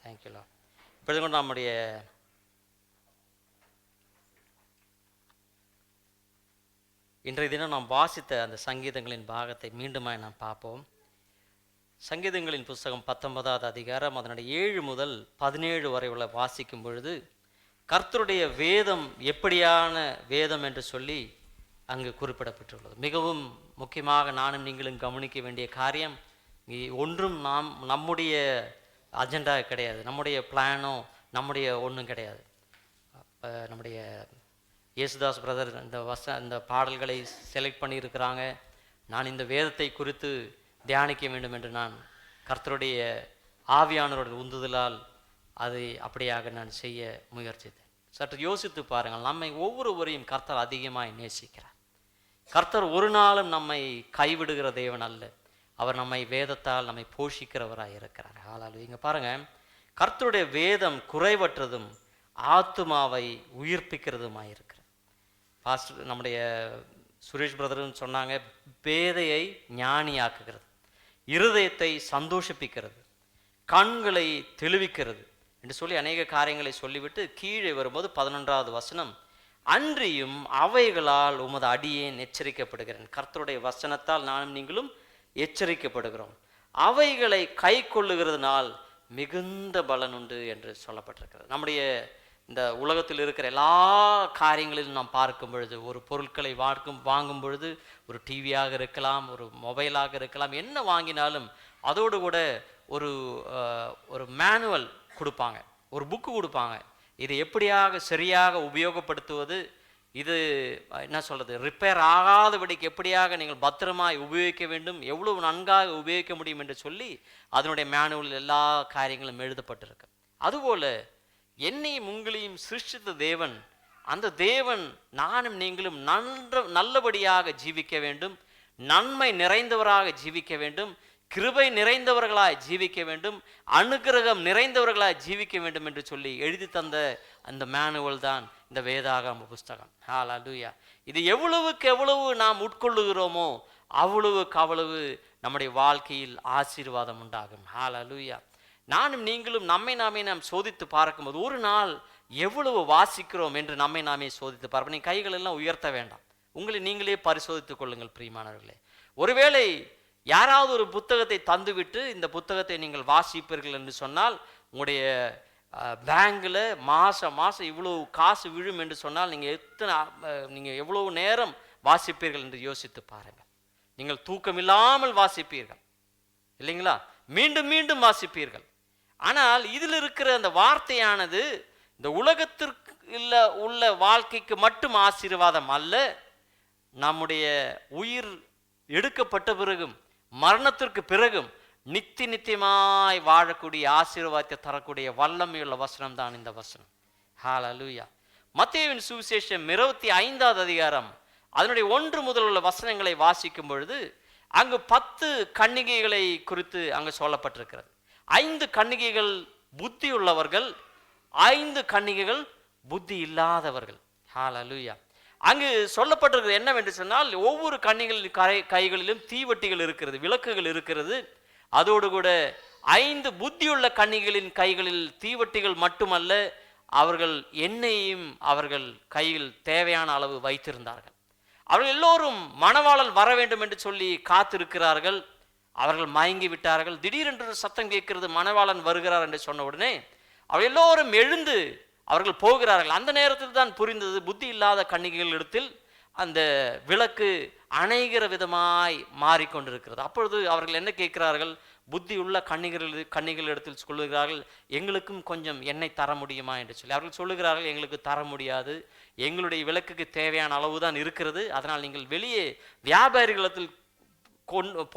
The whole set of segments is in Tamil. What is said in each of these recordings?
தேங்க்யூலா. இப்பொழுது கூட நம்முடைய இன்றைய தினம் நாம் வாசித்த அந்த சங்கீதங்களின் பாகத்தை மீண்டுமாய் நாம் பார்ப்போம். சங்கீதங்களின் புஸ்தகம் 19வது அதிகாரம் அதனுடைய 7 முதல் 17 வரை உள்ள வாசிக்கும் பொழுது கர்த்தருடைய வேதம் எப்படியான வேதம் என்று சொல்லி அங்கு குறிப்பிடப்பட்டுள்ளது. மிகவும் முக்கியமாக நானும் நீங்களும் கவனிக்க வேண்டிய காரியம், ஒன்றும் நம்முடைய அஜெண்டா கிடையாது, நம்முடைய பிளானோ நம்முடைய ஒன்றும் கிடையாது. நம்முடைய இயேசுதாஸ் பிரதர் இந்த பாடல்களை செலக்ட் பண்ணியிருக்கிறாங்க. நான் இந்த வேதத்தை குறித்து தியானிக்க வேண்டும் என்று நான் கர்த்தருடைய ஆவியானவருடைய உந்துதலால் அதை அப்படியாக நான் செய்ய முயற்சித்தேன். சற்று யோசித்து பாருங்கள், நம்மை ஒவ்வொருவரையும் கர்த்தர் அதிகமாய் நேசிக்கிறார். கர்த்தர் ஒரு நாளும் நம்மை கைவிடுகிற தேவன் அல்ல. அவர் நம்மை வேதத்தால் நம்மை போஷிக்கிறவராக இருக்கிறார். ஹல்லேலூயா. இங்கே பாருங்கள், கர்த்தருடைய வேதம் குறைவற்றதும் ஆத்துமாவை உயிர்ப்பிக்கிறதுமாக இருக்கிறது. பாஸ்டர் நம்முடைய சுரேஷ் பிரதர்னு சொன்னாங்க, பேதையை ஞானியாக்குகிறது, இருதயத்தை சந்தோஷிப்பிக்கிறது, கண்களை தெளிவிக்கிறது என்று சொல்லி அநேக காரியங்களை சொல்லிவிட்டு கீழே வரும்போது 11வது வசனம், அன்றியும் அவைகளால் உமது அடியேன் எச்சரிக்கப்படுகிறேன். கர்த்தருடைய வசனத்தால் நானும் நீங்களும் எச்சரிக்கப்படுகிறோம். அவைகளை கை கொள்ளுகிறதுனால் மிகுந்த பலன் உண்டு என்று சொல்லப்பட்டிருக்கிறது. நம்முடைய இந்த உலகத்தில் இருக்கிற எல்லா காரியங்களிலும் நாம் பார்க்கும் பொழுது, ஒரு பொருட்களை வாங்கும் பொழுது, ஒரு டிவியாக இருக்கலாம், ஒரு மொபைலாக இருக்கலாம், என்ன வாங்கினாலும் அதோடு கூட ஒரு மேனுவல் கொடுப்பாங்க, ஒரு புக்கு கொடுப்பாங்க. இதை எப்படியாக சரியாக உபயோகப்படுத்துவது, இது என்ன சொல்கிறது, ரிப்பேர் ஆகாதபடிக்கு எப்படியாக நீங்கள் பத்திரமாய் உபயோகிக்க வேண்டும், எவ்வளவு நன்காக உபயோகிக்க முடியும் என்று சொல்லி அதனுடைய மேனுவல் எல்லா காரியங்களும் எழுதப்பட்டிருக்கு. அதுபோல் என்னையும் உங்களையும் சிருஷ்டித்த தேவன், அந்த தேவன் நானும் நீங்களும் நல்லபடியாக ஜீவிக்க வேண்டும், நன்மை நிறைந்தவராக ஜீவிக்க வேண்டும், கிருபை நிறைந்தவர்களாய் ஜீவிக்க வேண்டும், அனுக்கிரகம் நிறைந்தவர்களாய் ஜீவிக்க வேண்டும் என்று சொல்லி எழுதி தந்த அந்த மேனுவல் தான் இந்த வேதாகம புஸ்தகம். ஹல்லேலூயா. இது எவ்வளவுக்கு எவ்வளவு நாம் உட்கொள்ளுகிறோமோ அவ்வளவுக்கு அவ்வளவு நம்முடைய வாழ்க்கையில் ஆசீர்வாதம் உண்டாகும். ஹல்லேலூயா. நானும் நீங்களும் நம்மை நாம் சோதித்து பார்க்கும்போது, ஒரு நாள் எவ்வளவு வாசிக்கிறோம் என்று நம்மை நாமே சோதித்து பார்ப்போம். நீங்கள் கைகள் எல்லாம் உயர்த்த வேண்டாம், உங்களை நீங்களே பரிசோதித்துக் கொள்ளுங்கள் பிரியமானவர்களே. ஒருவேளை யாராவது ஒரு புத்தகத்தை தந்துவிட்டு இந்த புத்தகத்தை நீங்கள் வாசிப்பீர்கள் என்று சொன்னால், உங்களுடைய பேங்கில் மாதம் இவ்வளவு காசு விழும் என்று சொன்னால் நீங்கள் எவ்வளவு நேரம் வாசிப்பீர்கள் என்று யோசித்து பாருங்கள். நீங்கள் தூக்கமில்லாமல் வாசிப்பீர்கள் இல்லைங்களா? மீண்டும் மீண்டும் வாசிப்பீர்கள். ஆனால் இதில் இருக்கிற அந்த வார்த்தையானது இந்த உலகத்திற்கு உள்ள வாழ்க்கைக்கு மட்டும் ஆசீர்வாதம் அல்ல, நம்முடைய உயிர் எடுக்கப்பட்ட பிறகும் மரணத்திற்கு பிறகும் நித்தியமாய் வாழக்கூடிய ஆசீர்வாதத்தை தரக்கூடிய வல்லமையுள்ள வசனம் தான் இந்த வசனம். ஹல்லேலூயா. மத்தேயுவின் சுவிசேஷம் 25வது அதிகாரம் அதனுடைய 1 முதல் உள்ள வசனங்களை வாசிக்கும் பொழுது அங்கு 10 கன்னிகைகளை குறித்து அங்கு சொல்லப்பட்டிருக்கிறது. 5 கன்னிகைகள் புத்தி உள்ளவர்கள், 5 கன்னிகைகள் புத்தி இல்லாதவர்கள். ஹல்லேலூயா. அங்கு சொல்லப்பட்டிருக்கிறது என்னவென்று சொன்னால், ஒவ்வொரு கன்னிகளின் கைகளிலும் தீவட்டிகள் இருக்கிறது, விளக்குகள் இருக்கிறது. அதோடு கூட 5 புத்தியுள்ள கன்னிகளின் கைகளில் தீவட்டிகள் மட்டுமல்ல, அவர்கள் எண்ணெயையும் அவர்கள் கையில் தேவையான அளவு வைத்திருந்தார்கள். அவர்கள் எல்லோரும் மணவாளன் வர வேண்டும் என்று சொல்லி காத்திருக்கிறார்கள். அவர்கள் மயங்கி விட்டார்கள். திடீரென்று சத்தம் கேட்கிறது, மணவாளன் வருகிறார் என்று சொன்ன உடனே அவர்கள் எல்லோரும் எழுந்து அவர்கள் போகிறார்கள். அந்த நேரத்தில் தான் புரிந்தது, புத்தி இல்லாத கன்னிகைகளிடத்தில் அந்த விளக்கு அணைகிற விதமாய் மாறிக்கொண்டிருக்கிறது. அப்பொழுது அவர்கள் என்ன கேட்கிறார்கள், புத்தி உள்ள கன்னிகளிடத்தில் சொல்லுகிறார்கள், எங்களுக்கும் கொஞ்சம் எண்ணெய் தர முடியுமா என்று சொல்லி. அவர்கள் சொல்லுகிறார்கள், எங்களுக்கு தர முடியாது, எங்களுடைய விளக்குக்கு தேவையான அளவு தான் இருக்கிறது, அதனால் நீங்கள் வெளியே வியாபாரிகளத்தில்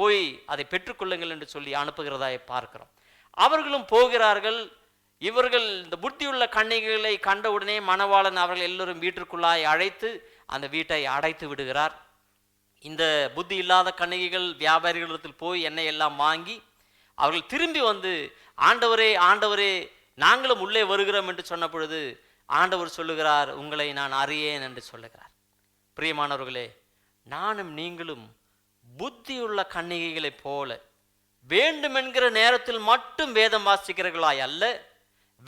போய் அதை பெற்றுக்கொள்ளுங்கள் என்று சொல்லி அனுப்புகிறதாய் பார்க்கிறோம். அவர்களும் போகிறார்கள். இவர்கள் இந்த புத்தியுள்ள கன்னிகைகளை கண்டவுடனே மணவாளன் அவர்கள் எல்லோரும் வீட்டிற்குள்ளாய் அழைத்து அந்த வீட்டை அடைத்து விடுகிறார். இந்த புத்தி இல்லாத கன்னிகைகள் வியாபாரிகளிடத்தில் போய் எண்ணெய் எல்லாம் வாங்கி அவர்கள் திரும்பி வந்து, ஆண்டவரே ஆண்டவரே நாங்களும் உள்ளே வருகிறோம் என்று சொன்ன பொழுது ஆண்டவர் சொல்லுகிறார், உங்களை நான் அறியேன் என்று சொல்லுகிறார். பிரியமானவர்களே, நானும் நீங்களும் புத்தியுள்ள கன்னிகைகளைப் போல வேண்டுமென்கிற நேரத்தில் மட்டும் வேதம் வாசிக்கிறவர்களாய் அல்ல,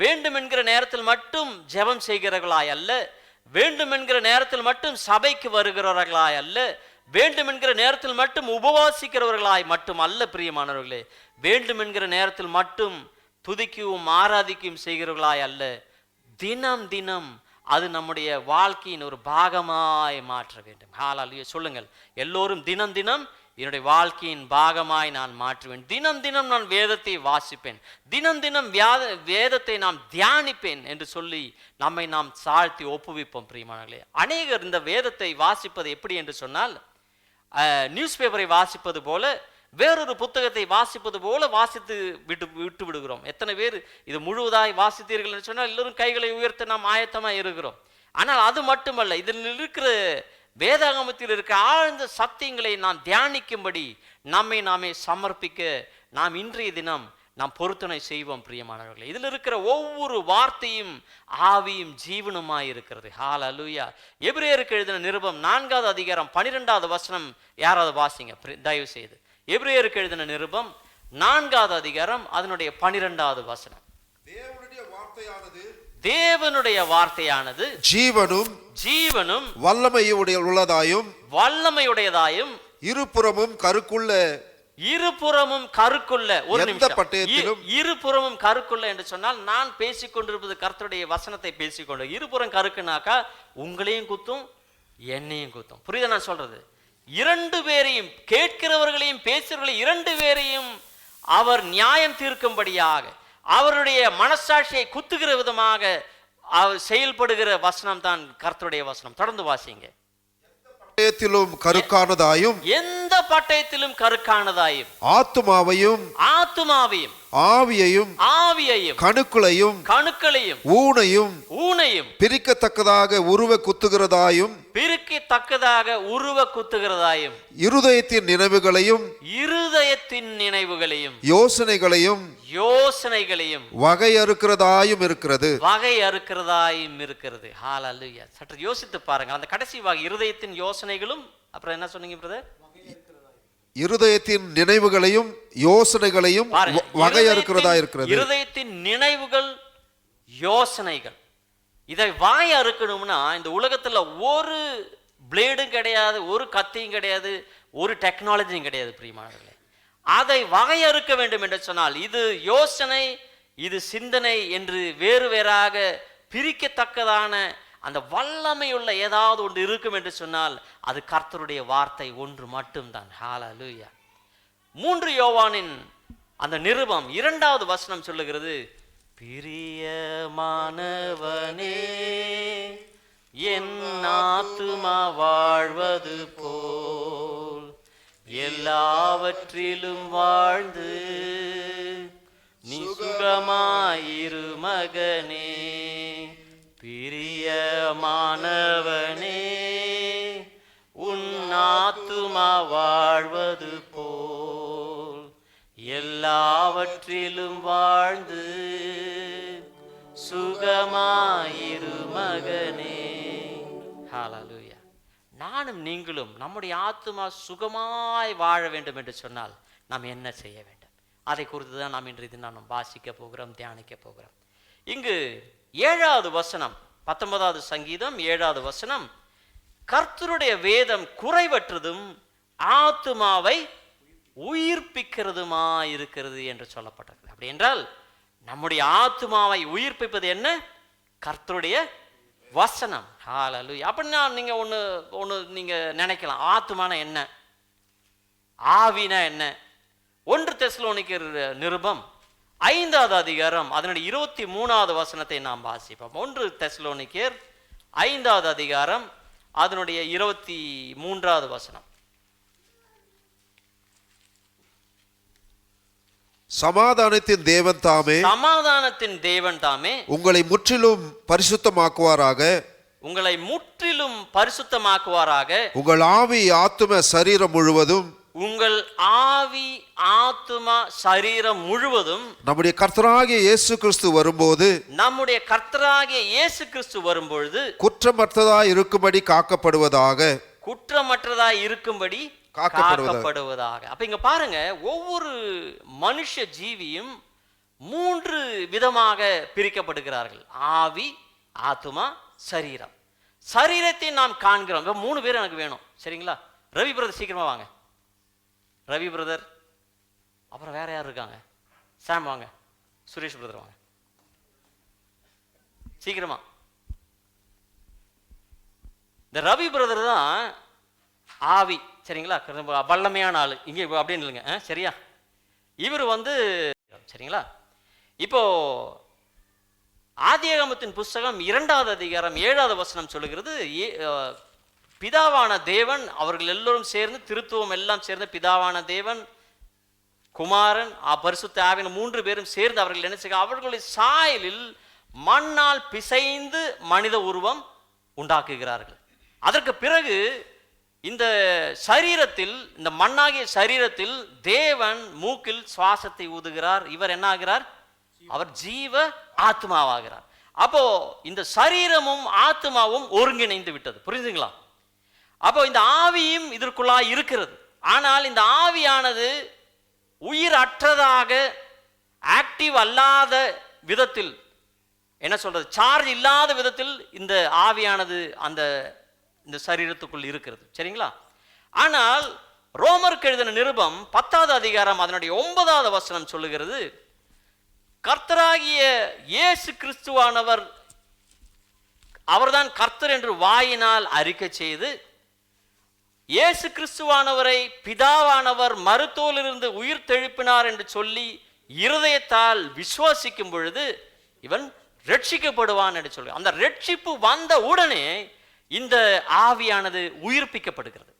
வேண்டும் என்கிற நேரத்தில் மட்டும் ஜெபம் செய்கிறவர்களாய் அல்ல, வேண்டும் என்கிற நேரத்தில் மட்டும் சபைக்கு வருகிறவர்களாய் அல்ல, வேண்டும் என்கிற நேரத்தில் மட்டும் உபவாசிக்கிறவர்களாய் மட்டும் அல்ல பிரியமானவர்களே, வேண்டும் என்கிற நேரத்தில் மட்டும் துதிக்கவும் ஆராதிக்கவும் செய்கிறவர்களாய் அல்ல, தினம் தினம் அது நம்முடைய வாழ்க்கையின் ஒரு பாகமாய் மாற்ற வேண்டும். ஹல்லேலூயா சொல்லுங்கள் எல்லோரும், தினம் தினம் என்னுடைய வாழ்க்கையின் பாகமாய் நான் மாற்றுவேன், தினம் தினம் நான் வேதத்தை வாசிப்பேன், தினம் தினம் வேதத்தை நாம் தியானிப்பேன் என்று சொல்லி நம்மை நாம் தாழ்த்தி ஒப்புவிப்போம் பிரியமானவர்களே. அநேகர் இந்த வேதத்தை வாசிப்பது எப்படி என்று சொன்னால், நியூஸ் பேப்பரை வாசிப்பது போல, வேறொரு புத்தகத்தை வாசிப்பது போல வாசித்து விட்டு விடுகிறோம். எத்தனை பேர் இது முழுவதாய் வாசித்தீர்கள் என்று சொன்னால் எல்லோரும் கைகளை உயர்த்த நாம் ஆயத்தமாக இருக்கிறோம். ஆனால் அது மட்டுமல்ல, இதில் இருக்கிற வேதாகமத்தில் இருக்க ஆழ்ந்த சத்தியங்களை நாம் தியானிக்கும்படி நம்மை நாமே சமர்ப்பிக்க நாம் இன்றைய தினம் நாம் பொருத்தனை செய்வோம் பிரியமானவர்களே. இதில் இருக்கிற ஒவ்வொரு வார்த்தையும் ஆவியும் ஜீவனுமாய் இருக்கிறது. ஹல்லேலூயா. எபிரேயருக்கு எழுதின நிருபம் 4வது அதிகாரம் 12வது வசனம் யாராவது வாசிங்க தயவு செய்து. எபிரேயருக்கு எழுதின நிருபம் 4வது அதிகாரம் அதனுடைய 12வது வசனம். தேவனுடைய வார்த்தையானது ஜீவனும் வல்லமையுடையதாயும் இருபுறமும் கருக்குள்ள ஒரு நிமிஷம், இருபுறமும் கருக்குள்ள என்று சொன்னால் நான் பேசிக்கொண்டிருப்பது கர்த்தருடைய வசனத்தை பேசிக்கொண்டு, இருபுறம் கருக்குனாக்கா உங்களையும் குத்தும் என்னையும் குத்தும். புரியுதா நான் சொல்றது? இரண்டு பேரையும், கேட்கிறவர்களையும் பேசுகிறவர்களையும் இரண்டு பேரையும் அவர் நியாயம் தீர்க்கும்படியாக, அவருடைய மனசாட்சியை குத்துகிற விதமாக அவர் செயல்படுகிற வசனம் தான் கர்த்தருடைய வசனம். தொடர்ந்து வாசிங்க. கருக்கானதாயும், எந்த பட்டயத்திலும் கருக்கானதாயும், ஆத்துமாவையும் ஆவியையும் கணுக்களையும் ஊனையும் பிரிக்கத்தக்கதாக உருவ குத்துகிறதாயும் இருதயத்தின் நினைவுகளையும் யோசனைகளையும் வகையறுக்கிறதாயும் இருக்கிறது. ஹல்லேலூயா. சற்று யோசித்து பாருங்க. அந்த கடைசி இருதயத்தின் யோசனைகளும், அப்புறம் என்ன சொன்னீங்க பிரதர்? இருதயத்தின் நினைவுகளையும் யோசனைகளையும் வகையறுக்கிறதா இருக்கிறது. இருதயத்தின் நினைவுகள் யோசனைகள், இதை வாய் அறுக்கணும்னா இந்த உலகத்துல ஒரு பிளேடும் கிடையாது, ஒரு கத்தியும் கிடையாது, ஒரு டெக்னாலஜியும் கிடையாது பிரியமானவர்களே. அதை வகையறுக்க வேண்டும் என்று சொன்னால் இது யோசனை, இது சிந்தனை என்று வேறு வேறாக பிரிக்கத்தக்கதான அந்த வல்லமையுள்ள ஏதாவது ஒன்று இருக்கும் என்று சொன்னால் அது கர்த்தருடைய வார்த்தை ஒன்று மட்டும்தான். ஹல்லேலூயா. 3 யோவானின் அந்த நிருபம் 2வது வசனம் சொல்லுகிறது, பிரியமானவனே என் ஆத்துமா வாழ்வது போல் எல்லாவற்றிலும் வாழ்ந்து நீ சுகமாயிரு மகனே. பிரியமானவனே உன் ஆத்துமா வாழ்வது போல் எல்லாவற்றிலும் வாழ்ந்து சுகமாயிரு மகனே. ஹல்லேலூயா. நானும் நீங்களும் நம்முடைய ஆத்துமா சுகமாய் வாழ வேண்டும் என்று சொன்னால் நாம் என்ன செய்ய வேண்டும்? அதை குறித்து தான் நாம் இன்று நாம் வாசிக்க போகிறோம், தியானிக்க போகிறோம். இங்கு 7வது வசனம், 19வது சங்கீதம் 7வது வசனம், கர்த்தருடைய வேதம் குறைவற்றதும் ஆத்துமாவை உயிர்ப்பிக்கிறதுமா இருக்கிறது என்று சொல்லப்பட்டது. அப்படி என்றால் நம்முடைய ஆத்துமாவை உயிர்ப்பிப்பது என்ன? கர்த்தருடைய வசனம். ஹல்லேலூயா. அப்படின்னா நீங்க ஒன்று நீங்க நினைக்கலாம், ஆத்துமான என்ன, ஆவினா என்ன? 1 தெசலோனிக்கர் நிருபம் 5வது அதிகாரம் அதனுடைய 23வது வசனத்தை நாம் வாசிப்போம். 1 தெசலோனிக்கர் 5வது அதிகாரம் அதனுடைய 23வது வசனம். சமாதானத்தின் தேவன் தாமே உங்களை முற்றிலும் பரிசுத்தமாக்குவாராக. உங்கள் ஆவி ஆத்தும சரீரம் முழுவதும் நம்முடைய கர்த்தராகிய இயேசு கிறிஸ்து வரும்பொழுது குற்றமற்றதாய் இருக்கும்படி காக்கப்படுவதாக. அப்ப இங்க பாருங்க, ஒவ்வொரு மனுஷ ஜீவியும் 3 விதமாக பிரிக்கப்படுகிறார்கள். ஆவி, ஆத்துமா, சரீரம். சரீரத்தை நாம் காண்கிறோம். 3 பேர் எனக்கு வேணும். சரிங்களா? ரவி பிரதர் சீக்கிரமா வாங்க. ரவி பிரதர், அப்புறம் வேற யார் இருக்காங்க? சாம் வாங்க. சுரேஷ் பிரதர் வாங்க சீக்கிரமா. இந்த ரவி பிரதர் தான் ஆவி. சரிங்களா? வல்லமையான ஆளு. இங்கே அப்படின்னு இல்லைங்க. சரியா? இவர் சரிங்களா? இப்போ ஆதியாகமத்தின் புஸ்தகம் 2வது அதிகாரம் 7வது வசனம் சொல்லுகிறது, பிதாவான தேவன் அவர்கள் எல்லோரும் சேர்ந்து, திருத்துவம் எல்லாம் சேர்ந்து, பிதாவான தேவன், குமாரன், பரிசுத்த ஆவியான 3 பேரும் சேர்ந்து அவர்கள் என்ன செய்ய, அவர்களுடைய சாயலில் மண்ணால் பிசைந்து மனித உருவம் உண்டாக்குகிறார்கள். அதற்கு பிறகு இந்த சரீரத்தில், இந்த மண்ணாகிய சரீரத்தில் தேவன் மூக்கில் சுவாசத்தை ஊதுகிறார். இவர் என்ன ஆகிறார்? அவர் ஜீவ ஆத்மாவாகிறார். அப்போ இந்த சரீரமும் ஆத்மாவும் ஒருங்கிணைந்து விட்டது. புரியுதுங்களா? அப்போ இந்த ஆவியும் இதற்குள்ளா இருக்கிறது. ஆனால் இந்த ஆவியானது உயிர் அற்றதாக, ஆக்டிவ் அல்லாத விதத்தில், என்ன சொல்றது, சார்ஜ் இல்லாத விதத்தில் இந்த ஆவியானது இந்த சரீரத்துக்குள் இருக்கிறது. சரிங்களா? ஆனால் ரோமருக்கு எழுதின நிருபம் 10வது அதிகாரம் அதனுடைய 9வது வசனம் சொல்லுகிறது, கர்த்தராகிய இயேசு கிறிஸ்துவானவர், அவர்தான் கர்த்தர் என்று வாயினால் அறிக்கை செய்து, இயேசு கிறிஸ்துவானவரை பிதாவானவர் மருத்தோலிருந்து உயிர் தெழுப்பினார் என்று சொல்லி இருதயத்தால் விசுவாசிக்கும் பொழுது இவன் ரட்சிக்கப்படுவான் என்று சொல்லி, அந்த ரட்சிப்பு வந்த உடனே இந்த ஆவியானது உயிர்ப்பிக்கப்படுகிறது.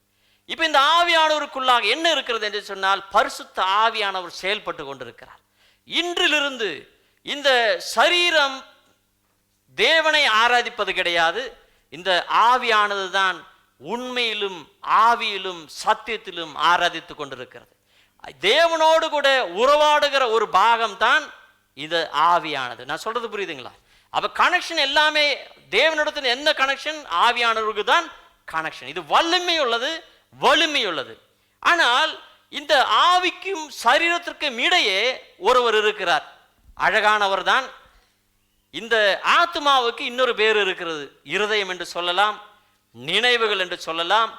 இப்ப இந்த ஆவியானவருக்குள்ளாக என்ன இருக்கிறது என்று சொன்னால், பரிசுத்த ஆவியானவர் செயல்பட்டு கொண்டிருக்கிறார். இன்றிலிருந்து இந்த சரீரம் தேவனை ஆராதிப்பது கிடையாது. இந்த ஆவியானது தான் உண்மையிலும் ஆவியிலும் சத்தியத்திலும் ஆராதித்து கொண்டிருக்கிறது. தேவனோடு கூட உறவாடுகிற ஒரு பாகம் தான் இது ஆவியானது. நான் சொல்றது புரியுதுங்களா? அப்ப கனெக்ஷன் எல்லாமே தேவனிடத்தில் என்ன கனெக்ஷன்? ஆவியானவருக்கு தான் கனெக்ஷன். இது வலிமை உள்ளது, வலிமை உள்ளது. ஆனால் இந்த ஆவிக்கும் சரீரத்திற்கும் இடையே ஒருவர் இருக்கிறார். அழகானவர் தான். இந்த ஆத்மாவுக்கு இன்னொரு பேர் இருக்கிறது. இருதயம் என்று சொல்லலாம், நினைவுகள் என்று சொல்லலாம்,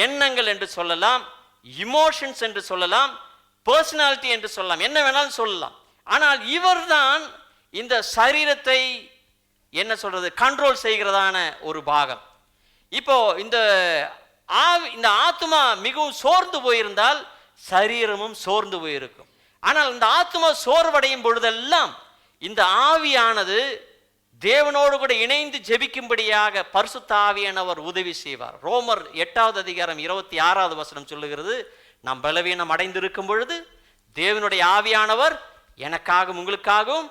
எண்ணங்கள் என்று சொல்லலாம், இமோஷன்ஸ் என்று சொல்லலாம், பர்சனாலிட்டி என்று சொல்லலாம், என்ன வேணாலும் சொல்லலாம். ஆனால் இவர்தான் இந்த சரீரத்தை என்ன சொல்றது, கண்ட்ரோல் செய்கிறதான ஒரு பாகம். இப்போ இந்த ஆத்மா மிகவும் சோர்ந்து போயிருந்தால் சரீரமும் சோர்ந்து போயிருக்கும். ஆனால் இந்த ஆத்மா சோர்வடையும் பொழுதெல்லாம் இந்த ஆவியானது தேவனோடு கூட இணைந்து ஜெபிக்கும்படியாக பரிசுத்த ஆவியானவர் உதவி செய்வார். ரோமர் 8வது அதிகாரம் 26வது வசனம் சொல்லுகிறது, நாம் பலவீனம் அடைந்திருக்கும் பொழுது தேவனுடைய ஆவியானவர் எனக்காகவும் உங்களுக்காகவும்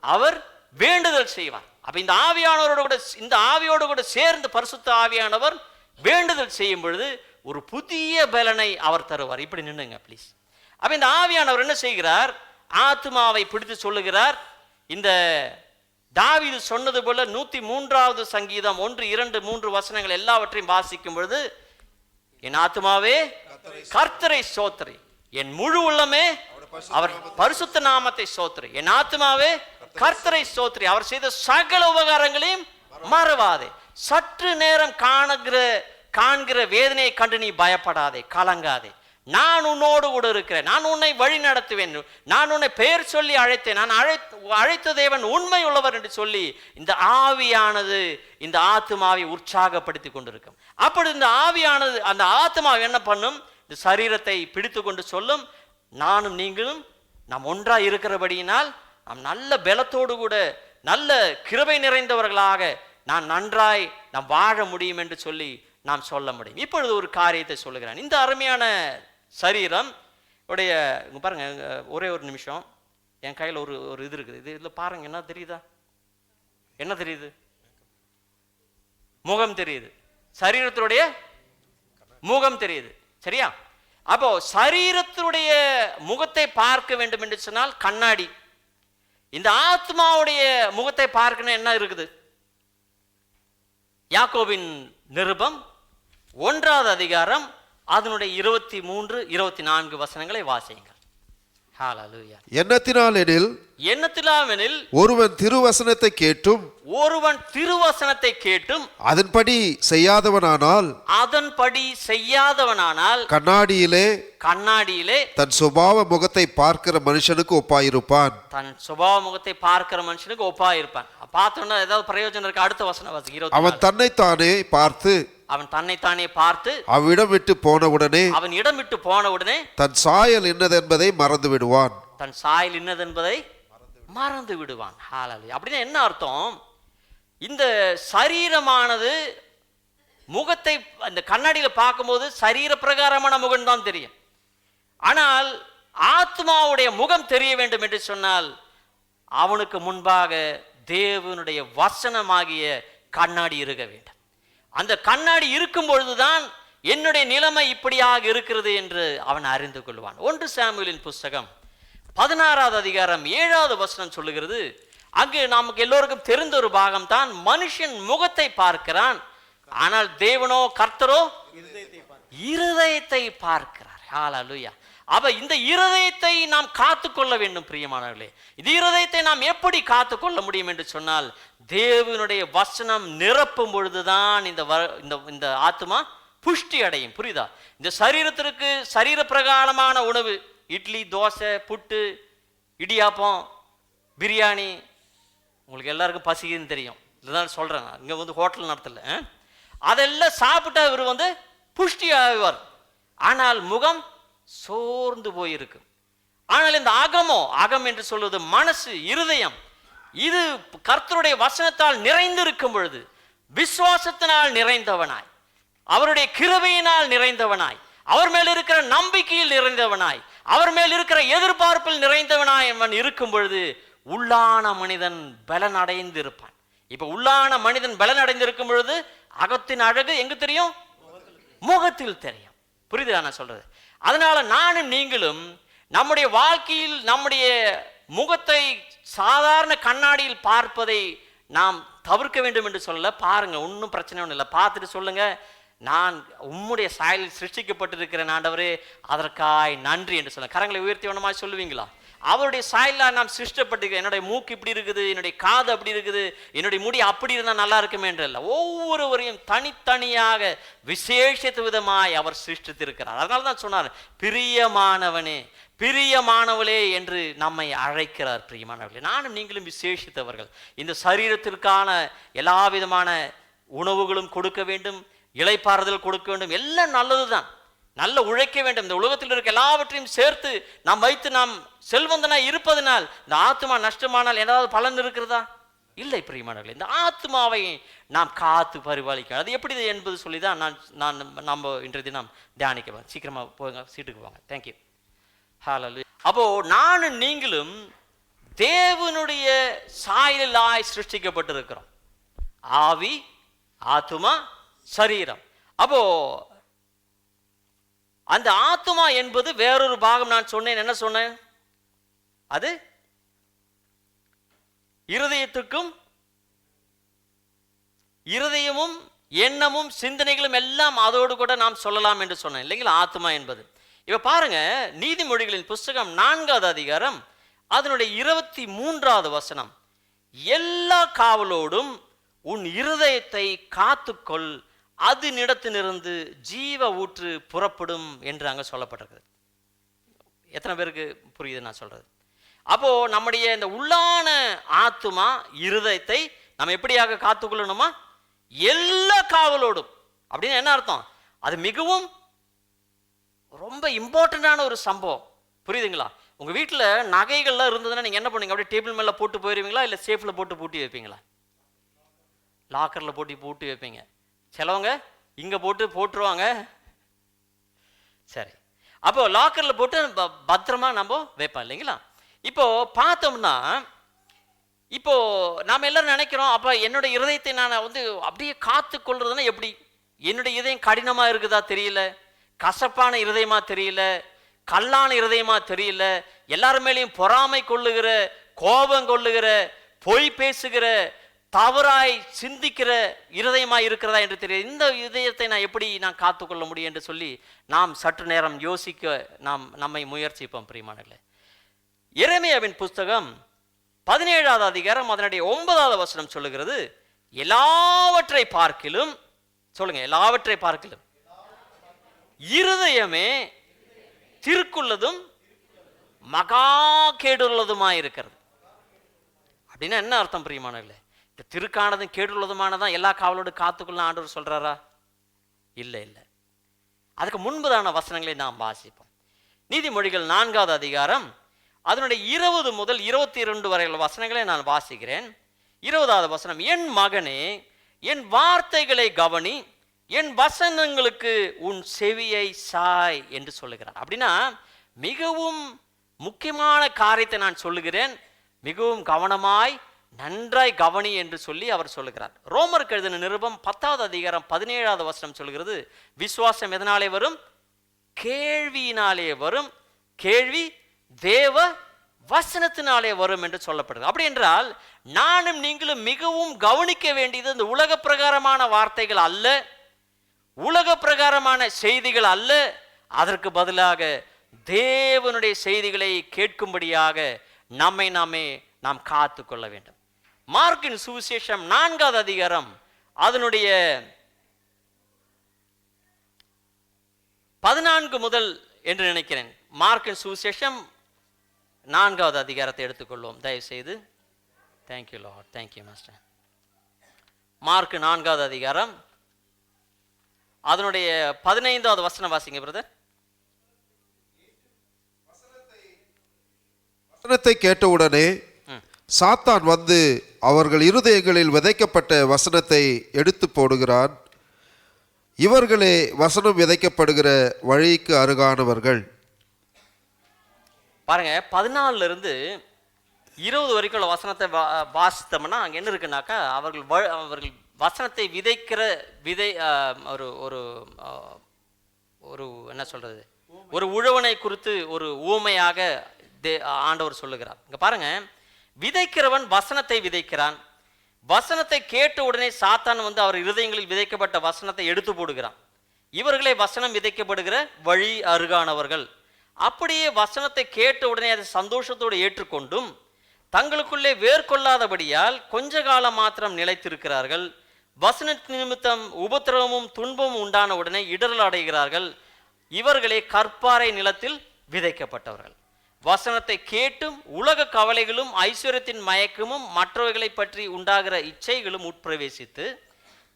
அவர் வேண்டுதல் செய்வார். அப்ப இந்த ஆவியானவரோடு கூட, இந்த ஆவியோடு கூட சேர்ந்து பரிசுத்த ஆவியானவர் வேண்டுதல் செய்யும் பொழுது ஒரு புதிய பலனை அவர் தருவார். இப்படி நின்னுங்க ப்ளீஸ். அப்ப இந்த ஆவியானவர் என்ன செய்கிறார்? ஆத்மாவை பிடித்து சொல்லுகிறார். இந்த தாவீது சொன்னது போல 103வது சங்கீதம் 1, 2, 3 வசனங்கள் எல்லாவற்றையும் வாசிக்கும் பொழுது, என் ஆத்மாவே கர்த்தரை ஸ்தோத்திரி, என் முழு உள்ளமே அவர் பரிசுத்த நாமத்தை ஸ்தோத்திரி, என் ஆத்மாவே கர்த்தரை ஸ்தோத்திரி, அவர் செய்த சகல உபகாரங்களையும் மறவாதே. சற்று நேரம் காண்கிற வேதனையை கண்டு நீ பயப்படாதே, கலங்காதே. நான் உன்னோடு கூட இருக்கிறேன், நான் உன்னை வழி நடத்துவேன், நான் உன்னை பெயர் சொல்லி அழைத்தேன், நான் அழைத்த தேவன் உண்மை உள்ளவர் என்று சொல்லி இந்த ஆவியானது இந்த ஆத்மாவை உற்சாகப்படுத்தி கொண்டிருக்கும். அப்படி இந்த ஆவியானது அந்த ஆத்மாவை என்ன பண்ணும்? இந்த சரீரத்தை பிடித்து கொண்டு சொல்லும், நானும் நீங்களும் நாம் ஒன்றாய் இருக்கிறபடியினால் நாம் நல்ல பலத்தோடு கூட நல்ல கிருபை நிறைந்தவர்களாக நன்றாய் நாம் வாழ முடியும் என்று சொல்லி நாம் சொல்ல முடியும். இப்பொழுது ஒரு காரியத்தை சொல்லுகிறேன். இந்த அருமையான சரீரம் உடைய பாருங்க, ஒரே ஒரு நிமிஷம், என் கையில் ஒரு இது இருக்குது. இதுல பாருங்க, என்ன தெரியுதா? என்ன தெரியுது? முகம் தெரியுது. சரீரத்தினுடைய முகம் தெரியுது. சரியா? அப்போ சரீரத்தினுடைய முகத்தை பார்க்க வேண்டும் என்று சொன்னால் கண்ணாடி. இந்த ஆத்மாவுடைய முகத்தை பார்க்கணும் என்ன இருக்குது? யாக்கோபின் நிருபம் 1வது அதிகாரம் அதனுடைய 23, 24 வசனங்களை வாசியுங்கள். ஹalleluya. எண்ணத்தினாலெனில் ஒருவன் திருவசனத்தை கேட்டும் அதன்படி செய்யாதவனானால் கண்ணாடியிலே தன் சுபாவ முகத்தை பார்க்கிற மனுஷனுக்கு ஒப்பாயிருப்பான். பார்த்தோன்னா ஏதாவது பிரயோஜனம் இருக்கு? அடுத்த வசனம் வாசிங்க. அவன் தன்னைத்தானே பார்த்து அவனிடம் விட்டு போன உடனே தன் சாயல் என்னதென்பதை மறந்து விடுவான். அப்படின்னா என்ன அர்த்தம்? இந்த சரீரமானது முகத்தை அந்த கண்ணாடியில பார்க்கும்போது சரீர பிரகாரமான முகம் தான் தெரியும். ஆனால் ஆத்மாவுடைய முகம் தெரிய வேண்டும் என்று சொன்னால் அவனுக்கு முன்பாக தேவனுடைய வசனமாகிய கண்ணாடி இருக்க வேண்டும். அந்த கண்ணாடி இருக்கும் பொழுதுதான் என்னுடைய நிலைமை இப்படியாக இருக்கிறது என்று அவன் அறிந்து கொள்வான். 1 சாமுவேலின் புஸ்தகம் 16வது அதிகாரம் 7வது வசனம் சொல்லுகிறது. அங்கு நமக்கு எல்லோருக்கும் தெரிந்த ஒரு பாகம் தான். மனுஷன் முகத்தை பார்க்கிறான், ஆனால் தேவனோ கர்த்தரோ இருதயத்தை பார்க்கிறார். ஹalleluya. அப்ப இந்த இருதயத்தை நாம் காத்துக்கொள்ள வேண்டும் பிரியமானவர்களே. இந்த இருதயத்தை நாம் எப்படி காத்துக்கொள்ள முடியும் என்று சொன்னால் தேவனுடைய வசனம் நிரப்பும் பொழுதுதான் இந்த ஆத்மா புஷ்டி அடையும். புரியுதா? இந்த சரீரத்திற்கு சரீர பிரகாரமான உணவு, இட்லி, தோசை, புட்டு, இடியாப்பம், பிரியாணி, உங்களுக்கு எல்லாருக்கும் பசிக்குன்னு தெரியும், இதுதான் சொல்றேன். இங்க ஹோட்டல் நடத்தல, அதெல்லாம் சாப்பிட்டா இவர் புஷ்டி ஆவார். ஆனால் முகம் சோர்ந்து போயிருக்கு. ஆனால் இந்த அகம் என்று சொல்வது மனசு, இருதயம், இது கர்த்தருடைய வசனத்தால் நிறைந்திருக்கும் பொழுது விசுவாசத்தினால் நிறைந்தவனாய், அவருடைய கிருபையினால் நிறைந்தவனாய், அவர் மேல் இருக்கிற நம்பிக்கையில் நிறைந்தவனாய், அவர் மேல் இருக்கிற எதிர்பார்ப்பில் நிறைந்தவனாய் அவன் இருக்கும் பொழுது உள்ளான மனிதன் பலன் அடைந்து இருப்பான். இப்ப உள்ளான மனிதன் பலன் அடைந்திருக்கும் பொழுது அகத்தின் அழகு எங்க தெரியும்? முகத்தில் தெரியும். புரியுதா நான் சொல்றது? அதனால நானும் நீங்களும் நம்முடைய வாழ்க்கையில் நம்முடைய முகத்தை சாதாரண கண்ணாடியில் பார்ப்பதை நாம் தவிர்க்க வேண்டும் என்று சொல்ல. பாருங்க, ஒன்றும் பிரச்சனை ஒன்றும் இல்லை. பார்த்துட்டு சொல்லுங்க, நான் உம்முடைய சாயலில் சிருஷ்டிக்கப்பட்டிருக்கிறேன் ஆண்டவரே, அதற்காய் நன்றி என்று சொல்ல. கரங்களை உயர்த்தி ஒன்றுமாய் சொல்லுவீங்களா? அவருடைய சாயலில் நாம் சிருஷ்டப்பட்டிருக்க. என்னுடைய மூக்கு இப்படி இருக்குது, என்னுடைய காது அப்படி இருக்குது, என்னுடைய முடி அப்படி இருந்தால் நல்லா இருக்குமே என்று இல்லை. ஒவ்வொருவரையும் தனித்தனியாக விசேஷித்த விதமாய் அவர் சிருஷ்டித்திருக்கிறார். அதனால தான் சொன்னார், பிரியமானவனே, பிரியமானவளே என்று நம்மை அழைக்கிறார். பிரியமானவர்களே, நானும் நீங்களும் விசேஷித்தவர்கள். இந்த சரீரத்திற்கான எல்லா விதமான உணவுகளும் கொடுக்க வேண்டும், இளைப்பாறுதல் கொடுக்க வேண்டும், எல்லாம் நல்லதுதான். நல்ல உழைக்க வேண்டும். இந்த உலகத்தில் இருக்க எல்லாவற்றையும் சேர்த்து நாம் வைத்து நாம் செல்வந்தனா இருப்பதனால் இந்த ஆத்மா நஷ்டமானால் ஏதாவது பலன் இருக்கிறதா? இல்லை பிரியமானவர்களே. இந்த ஆத்மாவை நாம் காத்து பரிபாலிக்க அது எப்படி என்பது சொல்லி தான் நம்ம இன்றைய தினம் தியானிக்க. சீக்கிரமா போங்க, சீட்டுக்கு போங்க. தேங்க்யூ. ஹalleluya. அப்போ நானும் நீங்களும் தேவனுடைய சாயலாய் சிருஷ்டிக்கப்பட்டிருக்கிறோம். ஆவி, ஆத்மா, சரீரம். அப்போ அந்த ஆத்மா என்பது வேறொரு பாகம். நான் சொன்னேன், என்ன சொன்னேன்? அது இருதயமும் எண்ணமும் சிந்தனைகளும் எல்லாம் அதோடு கூட நாம் சொல்லலாம் என்று சொன்னேன் இல்லைங்களா? ஆத்மா என்பது. இப்ப பாருங்க, நீதிமொழிகளின் புஸ்தகம் 4வது அதிகாரம் அதனுடைய 23வது வசனம், எல்லா காவலோடும் உன் இருதயத்தை காத்துக்கொள், அதனிடத்திலிருந்து ஜீவ ஊற்று புறப்படும் என்று அங்க சொல்லப்பட்டிருக்குது. எத்தனை பேருக்கு புரியுது நான் சொல்றது? அப்போ நம்முடைய இந்த உள்ளான ஆத்துமா, இருதயத்தை நம்ம எப்படியாக காத்துக்கொள்ளணுமா? எல்லா காவலோடும். அப்படின்னு என்ன அர்த்தம்? அது மிகவும் ரொம்ப இம்பார்ட்டண்டான ஒரு சம்பவம். புரியுதுங்களா? உங்க வீட்டுல நகைகள்லாம் இருந்ததுன்னா நீங்க என்ன பண்ணுவீங்க? அப்படியே டேபிள் மேல போட்டு போயிருவீங்களா, இல்ல சேஃப்ல போட்டு பூட்டி வைப்பீங்களா? லாக்கர்ல போட்டு பூட்டி வைப்பீங்க. சிலவங்க இங்க போட்டுருவாங்க. சரி, அப்போ லாக்கர்ல போட்டு பத்திரமா நம்ம வைப்போம் இல்லைங்களா? இப்போ பார்த்தோம்னா, இப்போ நாம எல்லாரும் நினைக்கிறோம், அப்ப என்னுடைய இருதயத்தை நான் அப்படியே காத்து கொள்றதுன்னா எப்படி? என்னுடைய இதயம் கடினமா இருக்குதா தெரியல, கசப்பான இருதயமா தெரியல, கல்லான இருதயமா தெரியல, எல்லாரும் மேலேயும் பொறாமை கொள்ளுகிற, கோபம் கொள்ளுகிற, பொய் பேசுகிற, தவறாய் சிந்திக்கிற இருதயமா இருக்கிறதா என்று தெரியல. இந்த இதயத்தை நான் எப்படி காத்துக்கொள்ள முடியும் என்று சொல்லி நாம் சற்று நேரம் யோசிக்க நம்மை முயற்சிப்போம் பிரியமானவர்களே. எரேமியாவின் புஸ்தகம் 17வது அதிகாரம் அதனுடைய 9வது வசனம் சொல்லுகிறது, எல்லாவற்றை பார்க்கிலும், சொல்லுங்க, எல்லாவற்றை பார்க்கிலும் இருதயமே திருக்குள்ளதும் மகா கேடுள்ளதுமாயிருக்கிறது. அப்படின்னா என்ன அர்த்தம் பிரியமானவர்களே? இந்த திருக்கானதும் கேடுள்ளதுமானதான் எல்லா காவலோடு காத்துக்குள்ள ஆண்டவர் சொல்றாரா? இல்லை இல்லை. அதுக்கு முன்பதான வசனங்களை நாம் வாசிப்போம். நீதிமொழிகள் 4வது அதிகாரம் அதனுடைய 20 முதல் 22 வரை உள்ள வசனங்களை நான் வாசிக்கிறேன். 20வது வசனம், என் மகனே என் வார்த்தைகளை கவனி, என் வசனங்களுக்கு உன் செவியை சாய் என்று சொல்லுகிறார். அப்படின்னா மிகவும் முக்கியமான காரியத்தை நான் சொல்லுகிறேன், மிகவும் கவனமாய் நன்றாய் கவனி என்று சொல்லி அவர் சொல்லுகிறார். ரோமருக்கு எழுதின நிருபம் 10வது அதிகாரம் 17வது வசனம் சொல்கிறது, விசுவாசம் எதனாலே வரும்? கேள்வியினாலே வரும், கேள்வி தேவ வசனத்தினாலே வரும் என்று சொல்லப்படுது. அப்படி என்றால் நானும் நீங்களும் மிகவும் கவனிக்க வேண்டியது இந்த உலக பிரகாரமான வார்த்தைகள் அல்ல, உலக பிரகாரமான செய்திகள் அல்ல. அதற்கு பதிலாக தேவனுடைய செய்திகளை கேட்கும்படியாக நம்மை நாம் காத்து கொள்ள வேண்டும். மார்க்கின் சுவிசேஷம் 4வது அதிகாரம் அதனுடைய 14 முதல் என்று நினைக்கிறேன். மார்க்கின் சுவிசேஷம் 4வது அதிகாரத்தை எடுத்துக்கொள்வோம் தயவு செய்து. Thank you Lord, thank you master. Mark 4வது அதிகாரம் அதனுடைய 15வது வசனம் வாசிங்க பிரதர். வசனத்தை கேட்டவுடனே சாத்தான் வந்து அவர்கள் இருதயங்களில் விதைக்கப்பட்ட வசனத்தை எடுத்து போடுகிறான். இவர்களே வசனம் விதைக்கப்படுகிற வழிக்கு அருகானவர்கள். பாருங்க, 14 இருந்து 20 வரைக்கும் உள்ள வசனத்தை வாசித்தோம்னா அங்கே என்ன இருக்குன்னாக்கா, அவர்கள் வசனத்தை விதைக்கிற ஒரு ஒரு ஒரு என்ன சொல்றது, ஒரு உழவனை குறித்து ஒரு ஊமையாக ஆண்டவர் சொல்லுகிறார். இங்க பாருங்க, விதைக்கிறவன் வசனத்தை விதைக்கிறான். வசனத்தை கேட்ட உடனே சாத்தான் வந்து அவர் இருதயங்களில் விதைக்கப்பட்ட வசனத்தை எடுத்து போடுகிறான். இவர்களே வசனம் விதைக்கப்படுகிற வழி அருகானவர்கள். அப்படியே வசனத்தை கேட்ட உடனே அதை சந்தோஷத்தோடு ஏற்றுக்கொண்டும் தங்களுக்குள்ளே வேர்கொள்ளாதபடியால் கொஞ்ச காலம் மாத்திரம் நிலைத்திருக்கிறார்கள். வசன நிமித்தம் உபத்திரவமும் துன்பமும் உண்டான உடனே இடரல் அடைகிறார்கள். இவர்களே கற்பாறை நிலத்தில் விதைக்கப்பட்டவர்கள். வசனத்தை கேட்டும் உலக கவலைகளும் ஐஸ்வர்யத்தின் மயக்கமும் மற்றவைகளை பற்றி உண்டாகிற இச்சைகளும் உட்பிரவேசித்து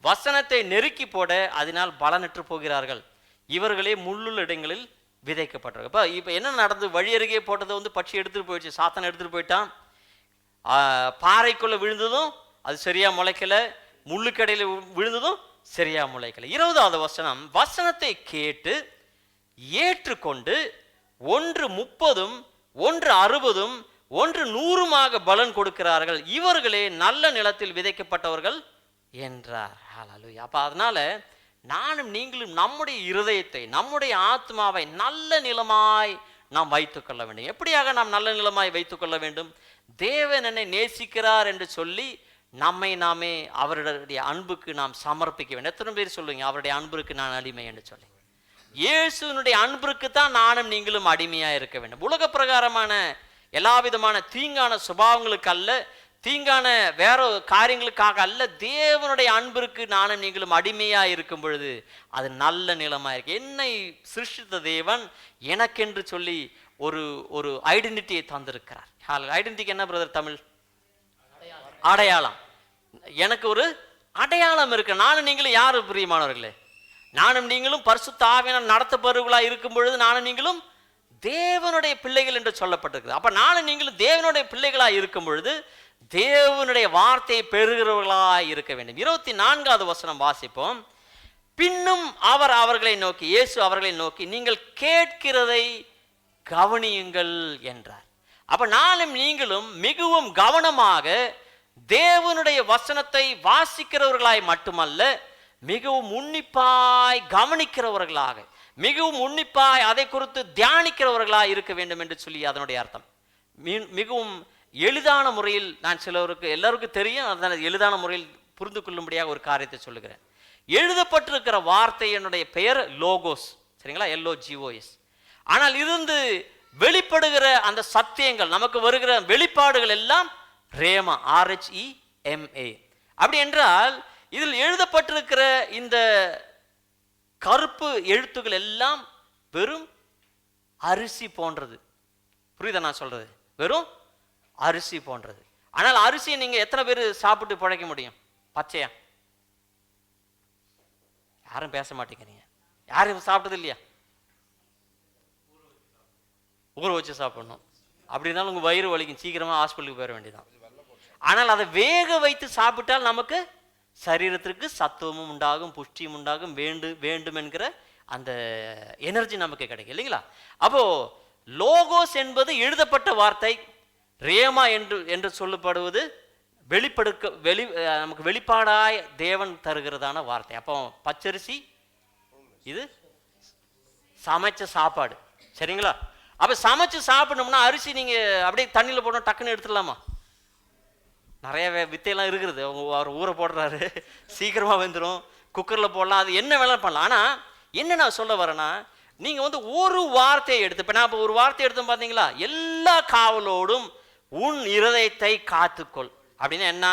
வசனத்தை நெருக்கி போட அதனால் பலனற்று போகிறார்கள். இவர்களே முள்ளுள்ள இடங்களில் விதைக்கப்பட்டவர்கள். இப்போ என்ன நடந்து, வழி அருகே போட்டதை வந்து பட்சி எடுத்துட்டு போயிடுச்சு, சாத்தான் எடுத்துட்டு போயிட்டான். பாறைக்குள்ள விழுந்ததும் அது சரியா முளைக்கல, முள்ளுக்கடையில் விழுந்ததும் சரியா முளைக்கல. 20வது வசனம், வசனத்தை கேட்டு ஏற்றுக்கொண்டு 1 30 1 60 1 100 பலன் கொடுக்கிறார்கள். இவர்களே நல்ல நிலத்தில் விதைக்கப்பட்டவர்கள் என்றார். ஹல்லேலூயா. அப்ப அதனால நானும் நீங்களும் நம்முடைய இருதயத்தை, நம்முடைய ஆத்மாவை நல்ல நிலமாய் நாம் வைத்துக் கொள்ள வேண்டும். எப்படியாக நாம் நல்ல நிலமாய் வைத்துக் கொள்ள வேண்டும்? தேவன் என்னை நேசிக்கிறார் என்று சொல்லி நம்மை நாமே அவருடைய அன்புக்கு நாம் சமர்ப்பிக்க வேண்டும். எத்தனை பேர் சொல்லுங்க, அவருடைய அன்புக்கு நான் அடிமை என்று சொல்லி? இயேசுனுடைய அன்பிற்கு தான் நானும் நீங்களும் அடிமையாக இருக்க வேண்டும். உலக பிரகாரமான எல்லா விதமான தீங்கான சுபாவங்களுக்கு அல்ல, தீங்கான வேற காரியங்களுக்காக அல்ல, தேவனுடைய அன்பிற்கு நானும் நீங்களும் அடிமையாக இருக்கும் பொழுது அது நல்ல நிலமாக இருக்கு. என்னை சிருஷ்டித்த தேவன் எனக்கென்று சொல்லி ஒரு ஒரு ஐடென்டிட்டியை தந்திருக்கிறார். ஐடென்டிட்டிக்கு என்ன பிரதர் தமிழ்? அடையாளம். எனக்கு ஒரு அடையாளம் இருக்கு. நானும் நீங்களும் யாரு பிரியமானவர்களே? நானும் நீங்களும் பரிசுத்த ஆவியானவரால் நடத்தப்படுவர்களாக இருக்கும் பொழுது நானும் நீங்களும் தேவனுடைய பிள்ளைகள் என்று சொல்லப்பட்டிருக்கு. அப்ப நானும் நீங்களும் தேவனுடைய பிள்ளைகளாக இருக்கும் பொழுது தேவனுடைய வார்த்தையை பெறுகிறவர்களாக இருக்க வேண்டும். 24வது வசனம் வாசிப்போம். பின்னும் அவர் அவர்களை நோக்கி, இயேசு அவர்களை நோக்கி, நீங்கள் கேட்கிறதை கவனியுங்கள் என்றார். அப்ப நானும் நீங்களும் மிகவும் கவனமாக தேவனுடைய வசனத்தை வாசிக்கிறவர்களாய் மட்டுமல்ல, மிகவும் உன்னிப்பாய் கவனிக்கிறவர்களாக, மிகவும் உன்னிப்பாய் அதை குறித்து தியானிக்கிறவர்களாக இருக்க வேண்டும் என்று சொல்லி அதனுடைய அர்த்தம். மிகவும் எளிதான முறையில் நான் சிலருக்கு எல்லாருக்கும் தெரியும், அதனால எளிதான முறையில் புரிந்து கொள்ளும்படியாக ஒரு காரியத்தை சொல்லுகிறேன். எழுதப்பட்டிருக்கிற வார்த்தை என்னுடைய பெயர் லோகோஸ், சரிங்களா? LOGOS. ஆனால் இருந்து வெளிப்படுகிற அந்த சத்தியங்கள், நமக்கு வருகிற வெளிப்பாடுகள் எல்லாம் ரேமா, RHEMA. அப்படி என்றால் இதில் எழுதப்பட்டிருக்கிற இந்த கருப்பு எழுத்துக்கள் எல்லாம் வெறும் அரிசி போன்றது. புரியுதா நான் சொல்றது? வெறும் அரிசி போன்றது. ஆனால் அரிசியை நீங்க எத்தனை பேர் சாப்பிட்டு பிழைக்க முடியும் பச்சையா? யாரும் பேச மாட்டேங்கிறீங்க. யாரும் சாப்பிட்டது இல்லையா? ஊற வச்சு சாப்பிடணும். அப்படி இருந்தாலும் உங்க வயிறு வலிக்கும், சீக்கிரமா ஹாஸ்பிட்டலுக்கு போயிட வேண்டியதான். ஆனால் அதை வேக வைத்து சாப்பிட்டால் நமக்கு சரீரத்திற்கு சத்துவமும் உண்டாகும், புஷ்டியும் உண்டாகும், வேண்டும் என்கிற அந்த எனர்ஜி நமக்கு கிடைக்கும் இல்லைங்களா? அப்போ லோகோஸ் என்பது எழுதப்பட்ட வார்த்தை, ரேமா என்று சொல்லப்படுவது நமக்கு வெளிப்பாடாய் தேவன் தருகிறதான வார்த்தை. அப்போ பச்சரிசி இது சமைச்ச சாப்பாடு, சரிங்களா? அப்ப சமைச்சு சாப்பிடணும்னா அரிசி நீங்க அப்படியே தண்ணியில் போடணும், டக்குன்னு எடுத்துடலாமா? நிறைய வித்தையெல்லாம் இருக்குது. அவர் ஊரை போடுறாரு, சீக்கிரமா வந்துடும். குக்கரில் போடலாம், அது என்ன வேலை பண்ணலாம். ஆனால் என்ன நான் சொல்ல வரேன்னா, நீங்கள் ஒரு வார்த்தையை எடுத்து, இப்போ நான் இப்போ ஒரு வார்த்தை எடுத்தோம் பார்த்தீங்களா, எல்லா காவலோடும் உன் இருதயத்தை காத்துக்கொள் அப்படின்னா என்ன?